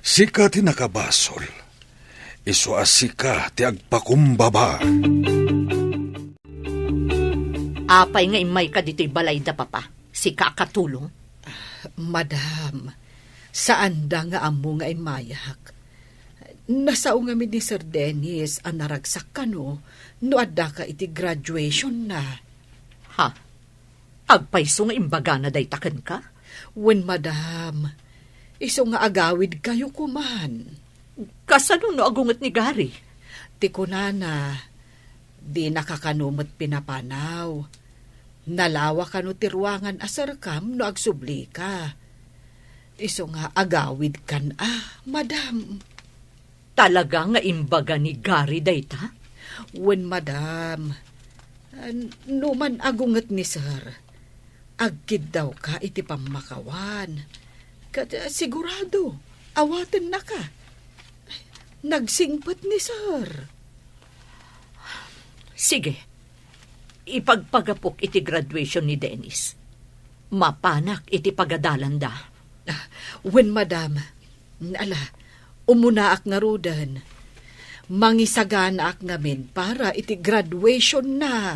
Sika ti nakabasol. Isu asika ti agpakumbaba. Apay nga imay ka dito'y balay da, papa. Sika katulong. Madam, saan da nga amo nga imayak? Nasao nga mi ni Sir Dennis ang naragsak ka no adda ka iti graduation na. Ha? Agpaiso nga imbaga na daytaken ka? Wen madam, iso nga agawid kayo kuman. Kasano no agungat ni Gary? Ti kunana, di nakakanumot pinapanaw. Nalawa ka no ti ruangan asarkam no agsubli ka. Iso nga agawid kan madam. Talaga nga imbaga ni Gary dayta? Wen madam, numan agungat ni sir, agkid daw ka iti pamakawan. Sigurado, awaten na ka. Nagsingpat ni sir. Sige, ipagpagapok iti graduation ni Dennis. Mapanak iti pagadalan da. Wen madam, umunaak nga rudan. Mangisaganaak ngamin para iti graduation na.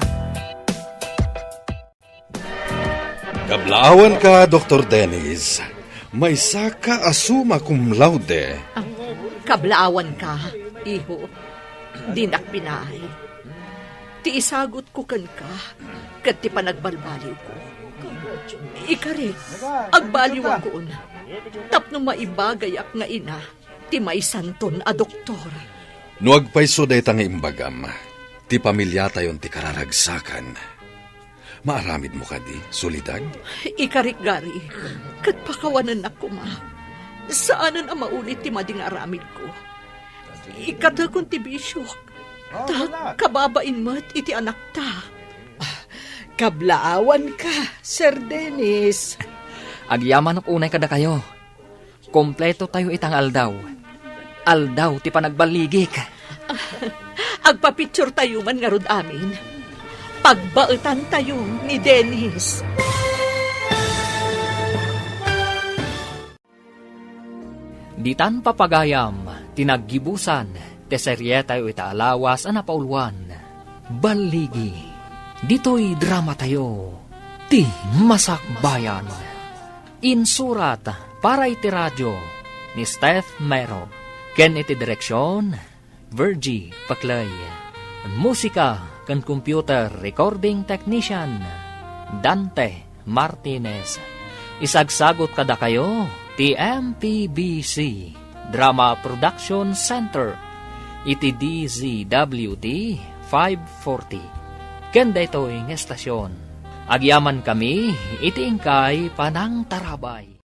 Kablawan ka, Dr. Dennis. May saka asuma cum laude. Kablaawan ka, iho. Dinak pinahay. Ti isagot ko kan ka, kat ti panagbalbaliw ko. Ikari, agbaliwan ko una. Tapno maibagayak nga ina, ti may santon a doktor. No agpaiso day nga imbagam, ti pamilya tayon ti kararagsakan. Maaramid mo ka di, solidag? Ikarik, Gary, kat pakawanan ako, ma. Saanan ang maulit ti mading aramid ko? Ikatakon ti bisyok. Ta, kababain mo't iti anak ta. Kablaawan ka, Sir Dennis. Agyaman ak unay kada kayo. Kompleto tayo itang aldaw. Aldaw ti panagbaligik. Agpapicture tayo man nga rod amin. Pagbaetan tayo ni Dennis. Ditan papagayam, tinaggibusan, teserye tayo itaalawas ang napauluan. Baligi, dito'y drama tayo, ti masakbayan. Insurat para iti radyo ni Steph Mero. Ken iti direksyon, Virgie Paclay. Musika kan computer recording technician, Dante Martinez. Isagsagot kada kayo, TMPBC Drama Production Center, iti DZWD 540. Kenda ito'y estasyon. Agyaman kami, iti ingkay panang tarabay.